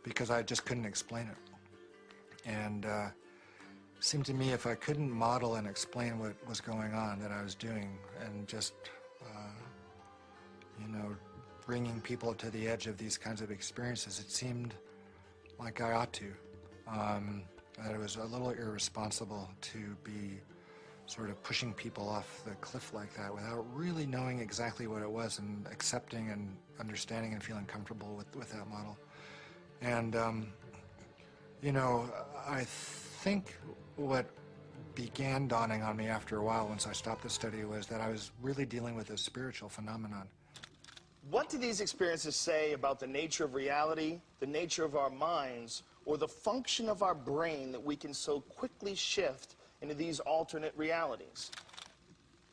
because I just couldn't explain it. And it seemed to me if I couldn't model and explain what was going on that I was doing and just, you know, bringing people to the edge of these kinds of experiences, it seemed like I ought to. That it was a little irresponsible to be sort of pushing people off the cliff like that without really knowing exactly what it was and accepting and understanding and feeling comfortable with that model. And, you know, I think what began dawning on me after a while once I stopped the study was that I was really dealing with a spiritual phenomenon. What do these experiences say about the nature of reality, the nature of our minds, or the function of our brain that we can so quickly shift into these alternate realities?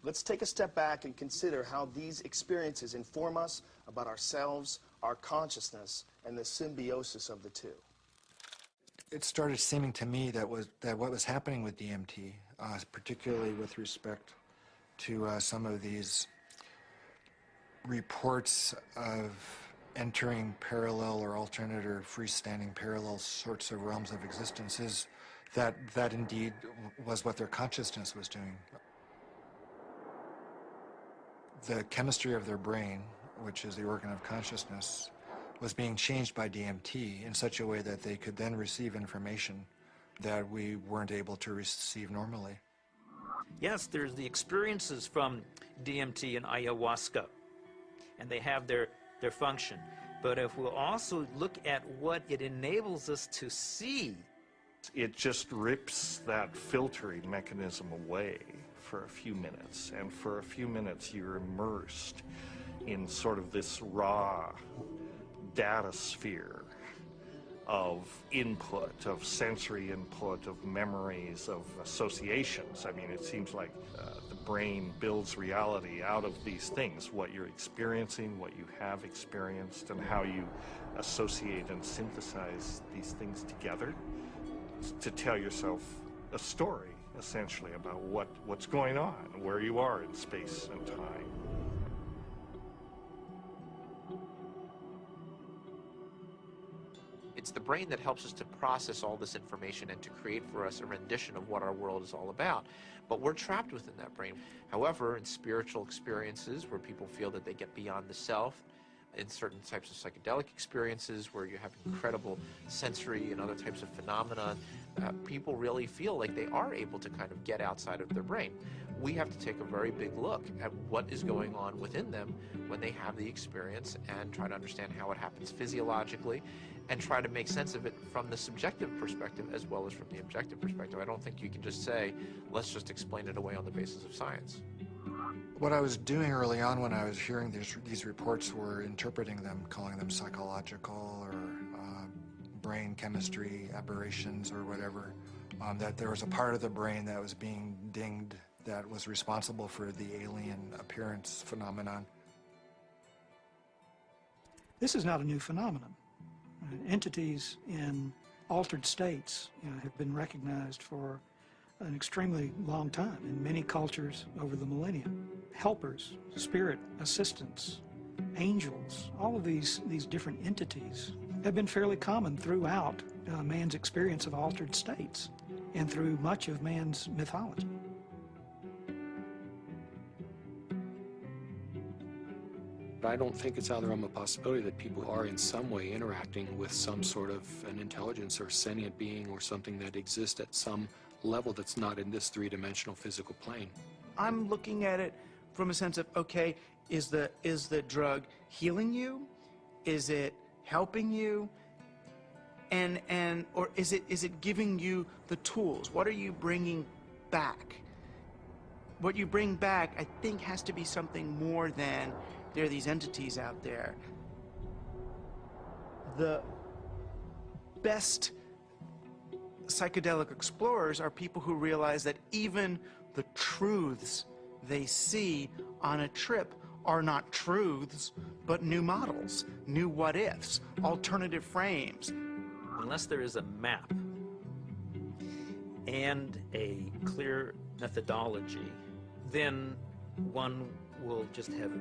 Let's take a step back and consider how these experiences inform us about ourselves, our consciousness, and the symbiosis of the two. It started seeming to me that what was happening with DMT, particularly with respect to some of these reports of entering parallel or alternate or freestanding parallel sorts of realms of existence, is that indeed was what their consciousness was doing. The chemistry of their brain, which is the organ of consciousness, was being changed by DMT in such a way that they could then receive information that we weren't able to receive normally. Yes, there's the experiences from DMT and ayahuasca, and they have their function. But if we'll also look at what it enables us to see, it just rips that filtering mechanism away for a few minutes, and for a few minutes you're immersed in sort of this raw data sphere of input, of sensory input, of memories, of associations. I mean, it seems like the brain builds reality out of these things, what you're experiencing, what you have experienced, and how you associate and synthesize these things together to tell yourself a story, essentially, about what's going on, where you are in space and time. It's the brain that helps us to process all this information and to create for us a rendition of what our world is all about. But we're trapped within that brain. However, in spiritual experiences where people feel that they get beyond the self, in certain types of psychedelic experiences where you have incredible sensory and other types of phenomena, people really feel like they are able to kind of get outside of their brain. We have to take a very big look at what is going on within them when they have the experience and try to understand how it happens physiologically and try to make sense of it from the subjective perspective as well as from the objective perspective. I don't think you can just say, let's just explain it away on the basis of science. What I was doing early on when I was hearing these reports were interpreting them, calling them psychological or brain chemistry aberrations or whatever, that there was a part of the brain that was being dinged that was responsible for the alien appearance phenomenon. This is not a new phenomenon. Entities in altered states have been recognized for an extremely long time in many cultures over the millennia. Helpers, spirit assistants, angels, all of these different entities have been fairly common throughout man's experience of altered states and through much of man's mythology. I don't think it's out of the realm of possibility that people are in some way interacting with some sort of an intelligence or sentient being or something that exists at some level that's not in this three-dimensional physical plane. I'm looking at it from a sense of, okay, is the drug healing you? Is it helping you? Or is it giving you the tools? What are you bringing back? What you bring back, I think, has to be something more than there are these entities out there. The best psychedelic explorers are people who realize that even the truths they see on a trip are not truths, but new models, new what-ifs, alternative frames. Unless there is a map and a clear methodology, then one will just have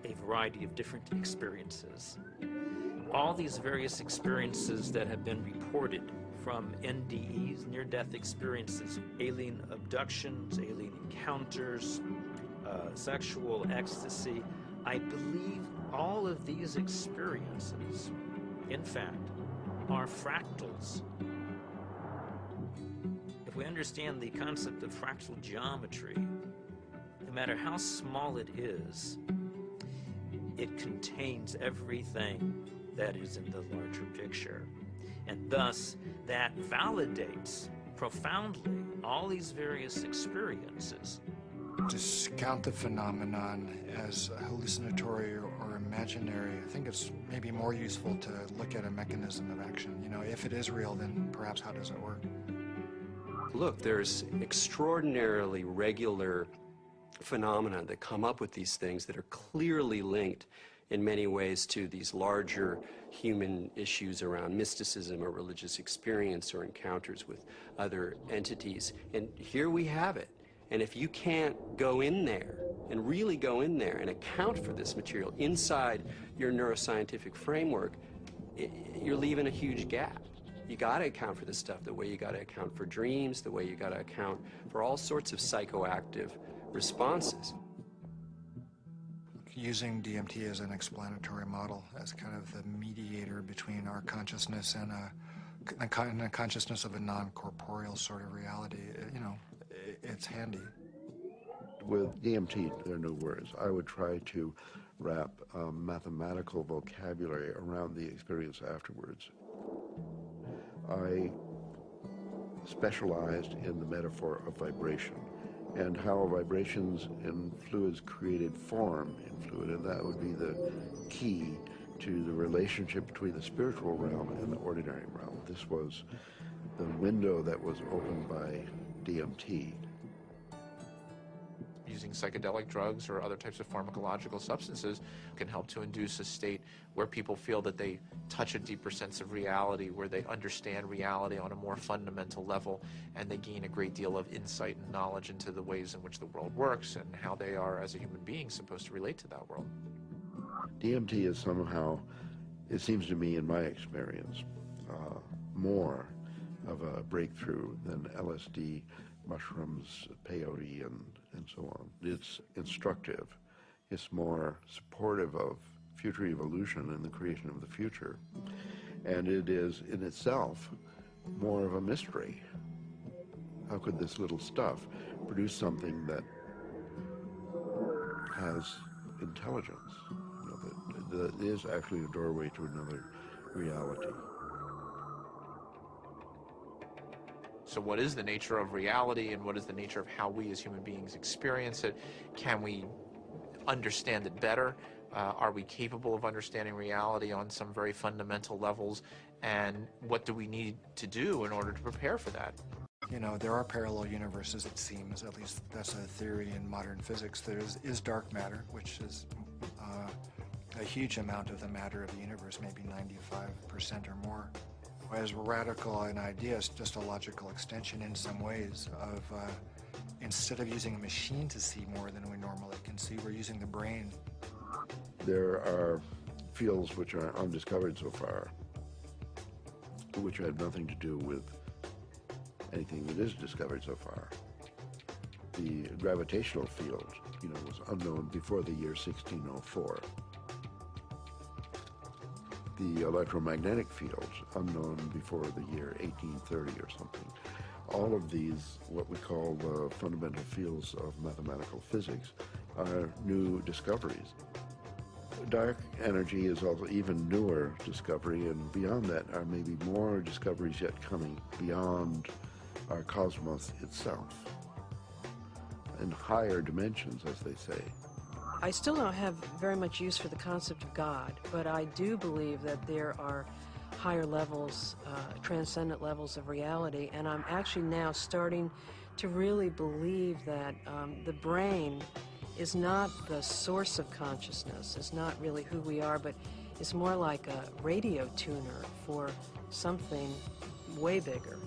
a variety of different experiences. All these various experiences that have been reported from NDEs, near-death experiences, alien abductions, alien encounters, sexual ecstasy, I believe all of these experiences, in fact, are fractals. If we understand the concept of fractal geometry, no matter how small it is, it contains everything that is in the larger picture. And thus, that validates profoundly all these various experiences. Discount the phenomenon as hallucinatory or imaginary. I think it's maybe more useful to look at a mechanism of action. You know, if it is real, then perhaps how does it work? Look, there's extraordinarily regular phenomena that come up with these things that are clearly linked in many ways to these larger human issues around mysticism or religious experience or encounters with other entities. And here we have it. And if you can't go in there and really go in there and account for this material inside your neuroscientific framework, you're leaving a huge gap. You got to account for this stuff the way you got to account for dreams, the way you got to account for all sorts of psychoactive responses. Using DMT as an explanatory model, as kind of the mediator between our consciousness and the consciousness of a non-corporeal sort of reality, you know, it's handy. With DMT, there are no words. I would try to wrap mathematical vocabulary around the experience afterwards. I specialized in the metaphor of vibration and how vibrations in fluids created form in fluid, and that would be the key to the relationship between the spiritual realm and the ordinary realm. This was the window that was opened by DMT. Using psychedelic drugs or other types of pharmacological substances can help to induce a state where people feel that they touch a deeper sense of reality, where they understand reality on a more fundamental level, and they gain a great deal of insight and knowledge into the ways in which the world works and how they are, as a human being, supposed to relate to that world. DMT is somehow, it seems to me in my experience, more of a breakthrough than LSD, mushrooms, peyote, and so on. It's instructive. It's more supportive of future evolution and the creation of the future. And it is, in itself, more of a mystery. How could this little stuff produce something that has intelligence, you know, that is actually a doorway to another reality? So what is the nature of reality, and what is the nature of how we as human beings experience it? Can we understand it better? Are we capable of understanding reality on some very fundamental levels? And what do we need to do in order to prepare for that? You know, there are parallel universes, it seems, at least that's a theory in modern physics. There is dark matter, which is a huge amount of the matter of the universe, maybe 95% or more. As radical an idea, it's just a logical extension in some ways of, instead of using a machine to see more than we normally can see, we're using the brain. There are fields which are undiscovered so far, which have nothing to do with anything that is discovered so far. The gravitational field, you know, was unknown before the year 1604. The electromagnetic field, unknown before the year 1830 or something. All of these, what we call the fundamental fields of mathematical physics, are new discoveries. Dark energy is also even newer discovery, and beyond that are maybe more discoveries yet coming beyond our cosmos itself, in higher dimensions, as they say. I still don't have very much use for the concept of God, but I do believe that there are higher levels, transcendent levels of reality, and I'm actually now starting to really believe that the brain is not the source of consciousness, it's not really who we are, but it's more like a radio tuner for something way bigger.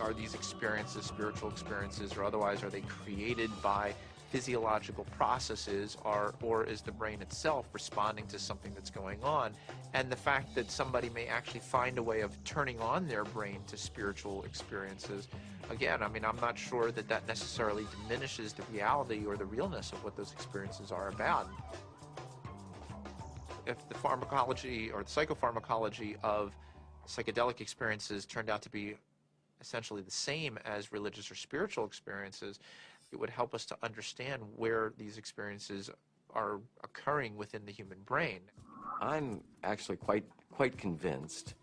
Are these experiences, spiritual experiences or otherwise, are they created by physiological processes, or is the brain itself responding to something that's going on? And the fact that somebody may actually find a way of turning on their brain to spiritual experiences, again, I mean, I'm not sure that that necessarily diminishes the reality or the realness of what those experiences are about. If the pharmacology or the psychopharmacology of psychedelic experiences turned out to be essentially the same as religious or spiritual experiences, it would help us to understand where these experiences are occurring within the human brain. I'm actually quite convinced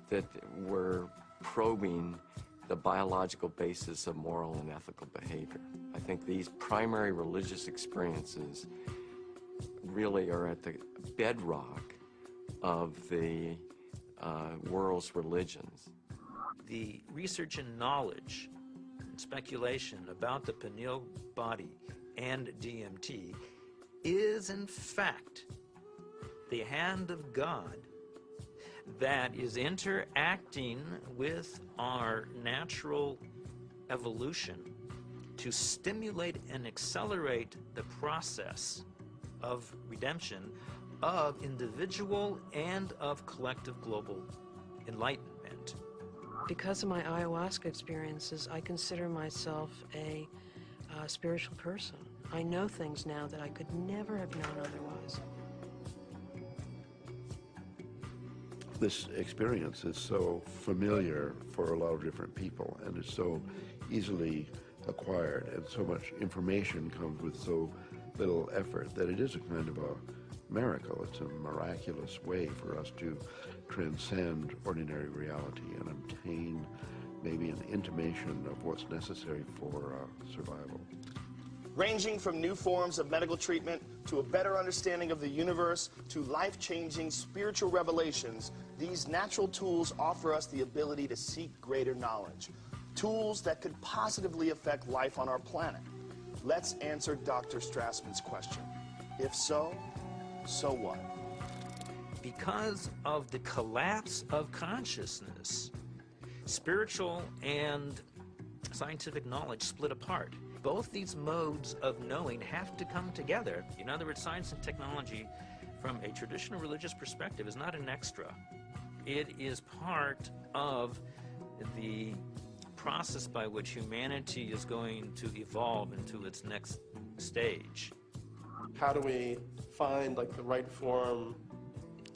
that we're probing the biological basis of moral and ethical behavior. I think these primary religious experiences really are at the bedrock of the world's religions. The research and knowledge and speculation about the pineal body and DMT is in fact the hand of God that is interacting with our natural evolution to stimulate and accelerate the process of redemption of individual and of collective global enlightenment. Because of my ayahuasca experiences, I consider myself a spiritual person. I know things now that I could never have known otherwise. This experience is so familiar for a lot of different people, and it's so easily acquired, and so much information comes with so little effort that it is a kind of a miracle. It's a miraculous way for us to transcend ordinary reality and obtain maybe an intimation of what's necessary for survival. Ranging from new forms of medical treatment to a better understanding of the universe to life-changing spiritual revelations, these natural tools offer us the ability to seek greater knowledge. Tools that could positively affect life on our planet. Let's answer Dr. Strassman's question. If so, so what? Because of the collapse of consciousness, spiritual and scientific knowledge split apart. Both these modes of knowing have to come together. In other words, science and technology, from a traditional religious perspective, is not an extra. It is part of the process by which humanity is going to evolve into its next stage. How do we find like the right form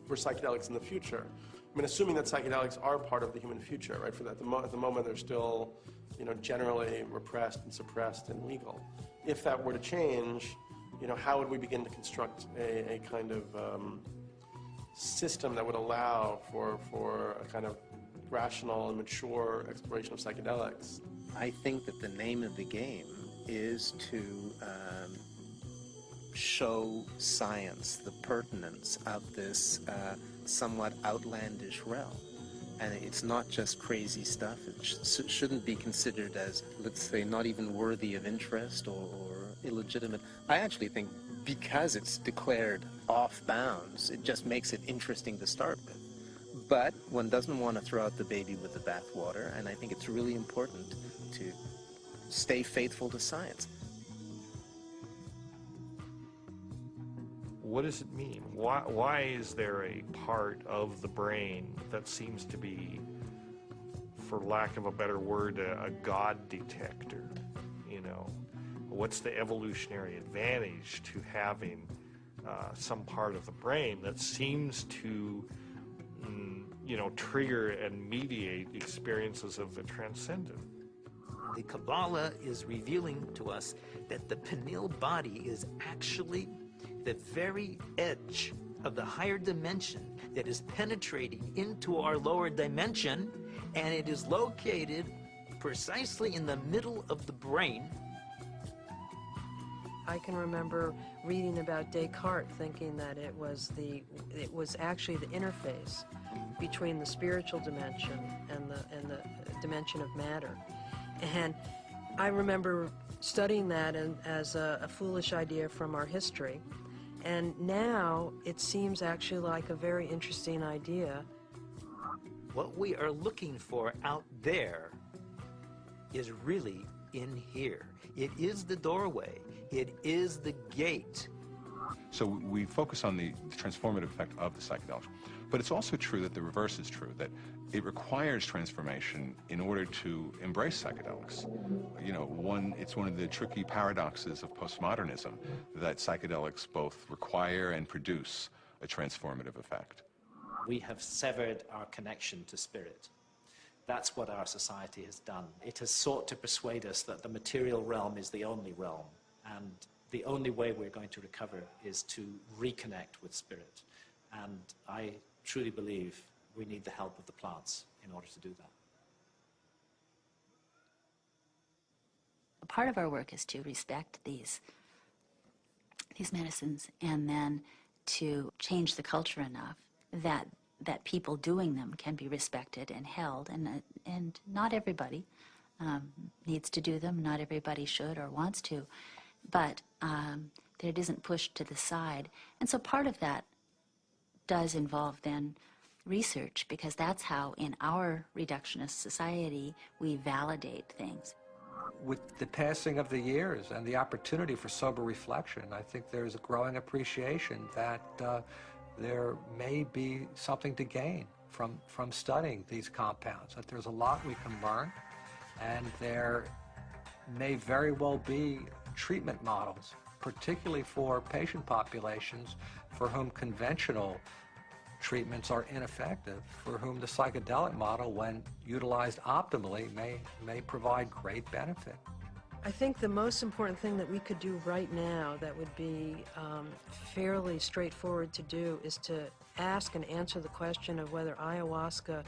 for psychedelics in the future? I mean, assuming that psychedelics are part of the human future, right? For that, at the moment they're still, you know, generally repressed and suppressed and legal. If that were to change, you know, how would we begin to construct a kind of system that would allow for a kind of rational and mature exploration of psychedelics? I think that the name of the game is to show science the pertinence of this somewhat outlandish realm. And it's not just crazy stuff. It shouldn't be considered as, let's say, not even worthy of interest or illegitimate. I actually think because it's declared off bounds, it just makes it interesting to start with. But one doesn't want to throw out the baby with the bathwater, and I think it's really important to stay faithful to science. What does it mean? Why is there a part of the brain that seems to be, for lack of a better word, a God detector? You know, what's the evolutionary advantage to having some part of the brain that seems to, you know, trigger and mediate experiences of the transcendent? The Kabbalah is revealing to us that the pineal body is actually the very edge of the higher dimension that is penetrating into our lower dimension, and it is located precisely in the middle of the brain. I can remember reading about Descartes, thinking that it was actually the interface between the spiritual dimension and the dimension of matter. And I remember studying that as a foolish idea from our history. And now it seems actually like a very interesting idea. What we are looking for out there is really in here. It is the doorway. It is the gate. So we focus on the transformative effect of the psychedelics. But it's also true that the reverse is true, that it requires transformation in order to embrace psychedelics. You know, it's one of the tricky paradoxes of postmodernism that psychedelics both require and produce a transformative effect. We have severed our connection to spirit. That's what our society has done. It has sought to persuade us that the material realm is the only realm, and the only way we're going to recover is to reconnect with spirit. And I truly believe we need the help of the plants in order to do that. Part of our work is to respect these medicines and then to change the culture enough that people doing them can be respected and held, and not everybody needs to do them, not everybody should or wants to, but that it isn't pushed to the side. And so part of that does involve then research, because that's how in our reductionist society we validate things. With the passing of the years and the opportunity for sober reflection, I think there's a growing appreciation that there may be something to gain from studying these compounds, that there's a lot we can learn, and there may very well be treatment models, particularly for patient populations for whom conventional treatments are ineffective, for whom the psychedelic model, when utilized optimally, may provide great benefit. I think the most important thing that we could do right now that would be fairly straightforward to do is to ask and answer the question of whether ayahuasca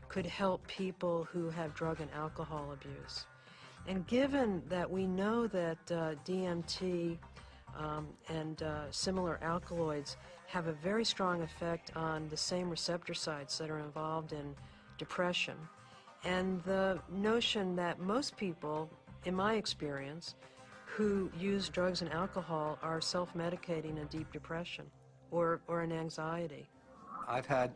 could help people who have drug and alcohol abuse. And given that we know that DMT and similar alkaloids have a very strong effect on the same receptor sites that are involved in depression, and the notion that most people, in my experience, who use drugs and alcohol are self-medicating a deep depression or an anxiety. I've had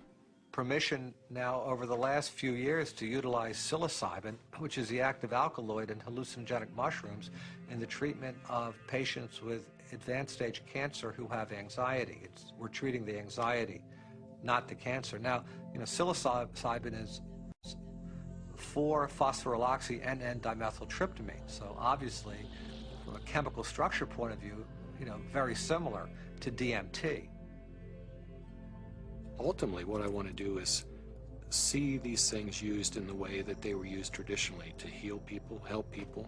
permission now over the last few years to utilize psilocybin, which is the active alkaloid in hallucinogenic mushrooms, in the treatment of patients with advanced stage cancer who have anxiety. We're treating the anxiety, not to cancer. Now, psilocybin is 4-phosphoryloxy-N,N-dimethyltryptamine. So obviously, from a chemical structure point of view, very similar to DMT. Ultimately, what I want to do is see these things used in the way that they were used traditionally, to heal people, help people.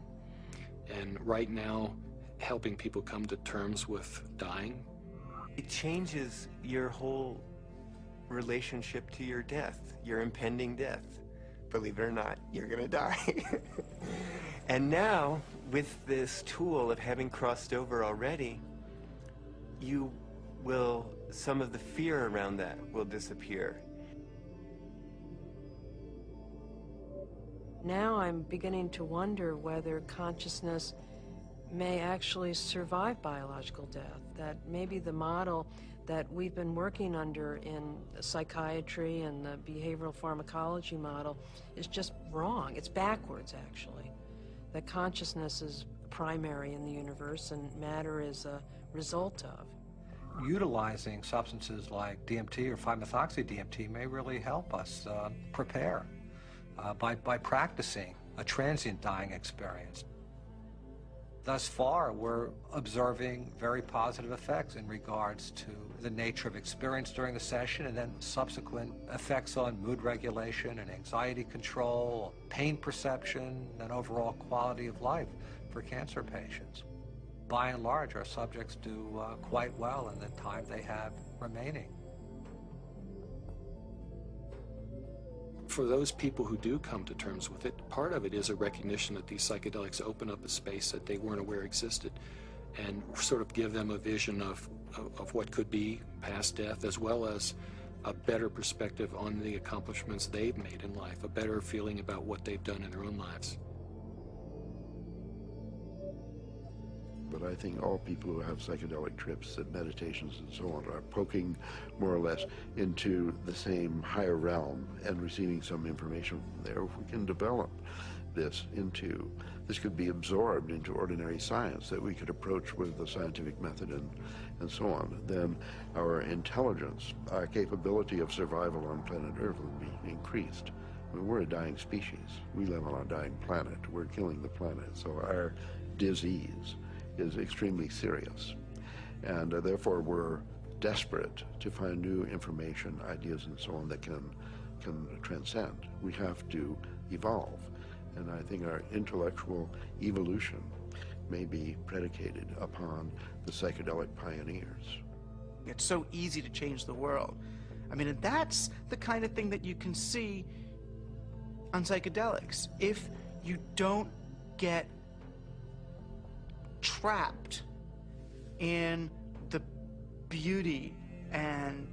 And right now, helping people come to terms with dying. It changes your whole relationship to your death, your impending death. Believe it or not, you're gonna die. And now, with this tool of having crossed over already, some of the fear around that will disappear. Now I'm beginning to wonder whether consciousness may actually survive biological death, that maybe the model that we've been working under in psychiatry and the behavioral pharmacology model is just wrong. It's backwards, actually. That consciousness is primary in the universe and matter is a result of. Utilizing substances like DMT or 5-methoxy-DMT may really help us prepare by practicing a transient dying experience. Thus far, we're observing very positive effects in regards to the nature of experience during the session and then subsequent effects on mood regulation and anxiety control, pain perception, and overall quality of life for cancer patients. By and large, our subjects do quite well in the time they have remaining. For those people who do come to terms with it, part of it is a recognition that these psychedelics open up a space that they weren't aware existed and sort of give them a vision of what could be past death, as well as a better perspective on the accomplishments they've made in life, a better feeling about what they've done in their own lives. But I think all people who have psychedelic trips and meditations and so on are poking more or less into the same higher realm and receiving some information from there. If we can develop this could be absorbed into ordinary science that we could approach with the scientific method and so on, then our intelligence, our capability of survival on planet Earth would be increased. I mean, we're a dying species. We live on a dying planet. We're killing the planet. So our disease is extremely serious, and therefore we're desperate to find new information, ideas, and so on that can transcend. We have to evolve, and I think our intellectual evolution may be predicated upon the psychedelic pioneers. It's so easy to change the world. I mean, and that's the kind of thing that you can see on psychedelics. If you don't get trapped in the beauty and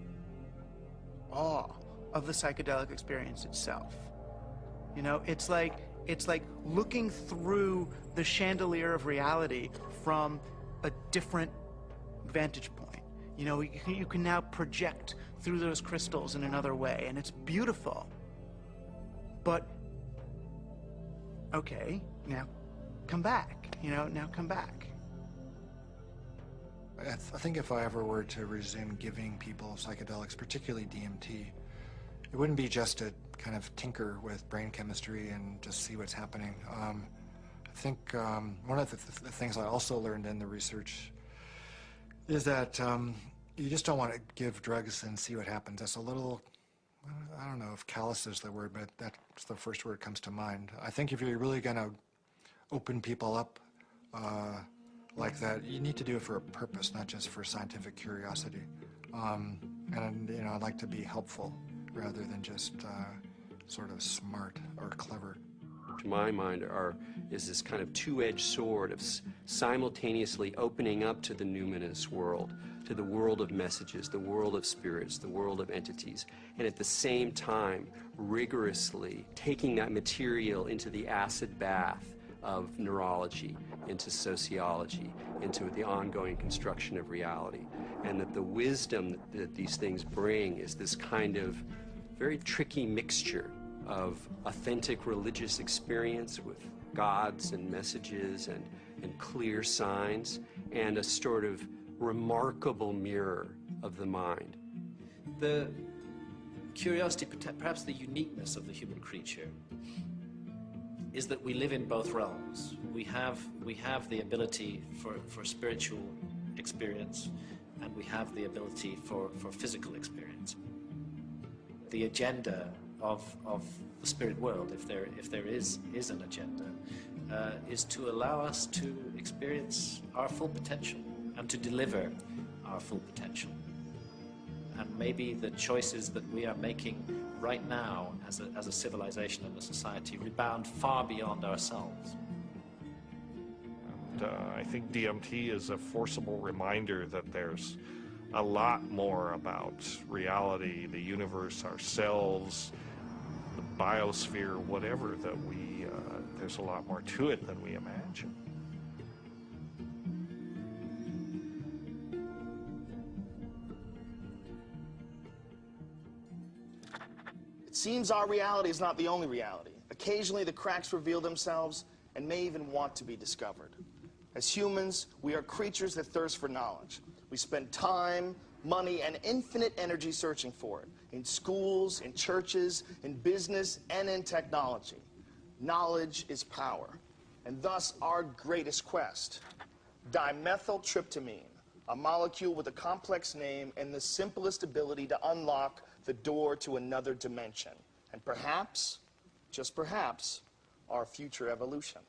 awe of the psychedelic experience itself. It's like looking through the chandelier of reality from a different vantage point. You can now project through those crystals in another way, and it's beautiful. But, okay, now come back. Now come back. I think if I ever were to resume giving people psychedelics, particularly DMT, it wouldn't be just to kind of tinker with brain chemistry and just see what's happening. I think one of the things I also learned in the research is that you just don't want to give drugs and see what happens. That's a little, I don't know if callous is the word, but that's the first word that comes to mind. I think if you're really going to open people up like that, you need to do it for a purpose, not just for scientific curiosity. And I'd like to be helpful rather than just sort of smart or clever. To my mind, is this kind of two-edged sword of simultaneously opening up to the numinous world, to the world of messages, the world of spirits, the world of entities, and at the same time rigorously taking that material into the acid bath of neurology, into sociology, into the ongoing construction of reality. And that the wisdom that these things bring is this kind of very tricky mixture of authentic religious experience with gods and messages and clear signs, and a sort of remarkable mirror of the mind. The curiosity, perhaps the uniqueness of the human creature, is that we live in both realms. We have the ability for spiritual experience, and we have the ability for physical experience. The agenda of the spirit world, if there is an agenda, is to allow us to experience our full potential and to deliver our full potential. And maybe the choices that we are making right now as a civilization and a society rebound far beyond ourselves. And, I think DMT is a forcible reminder that there's a lot more about reality, the universe, ourselves, the biosphere, whatever, that there's a lot more to it than we imagine. It seems our reality is not the only reality. Occasionally, the cracks reveal themselves and may even want to be discovered. As humans, we are creatures that thirst for knowledge. We spend time, money, and infinite energy searching for it, in schools, in churches, in business, and in technology. Knowledge is power, and thus our greatest quest. Dimethyltryptamine, a molecule with a complex name and the simplest ability to unlock the door to another dimension, and perhaps, just perhaps, our future evolution.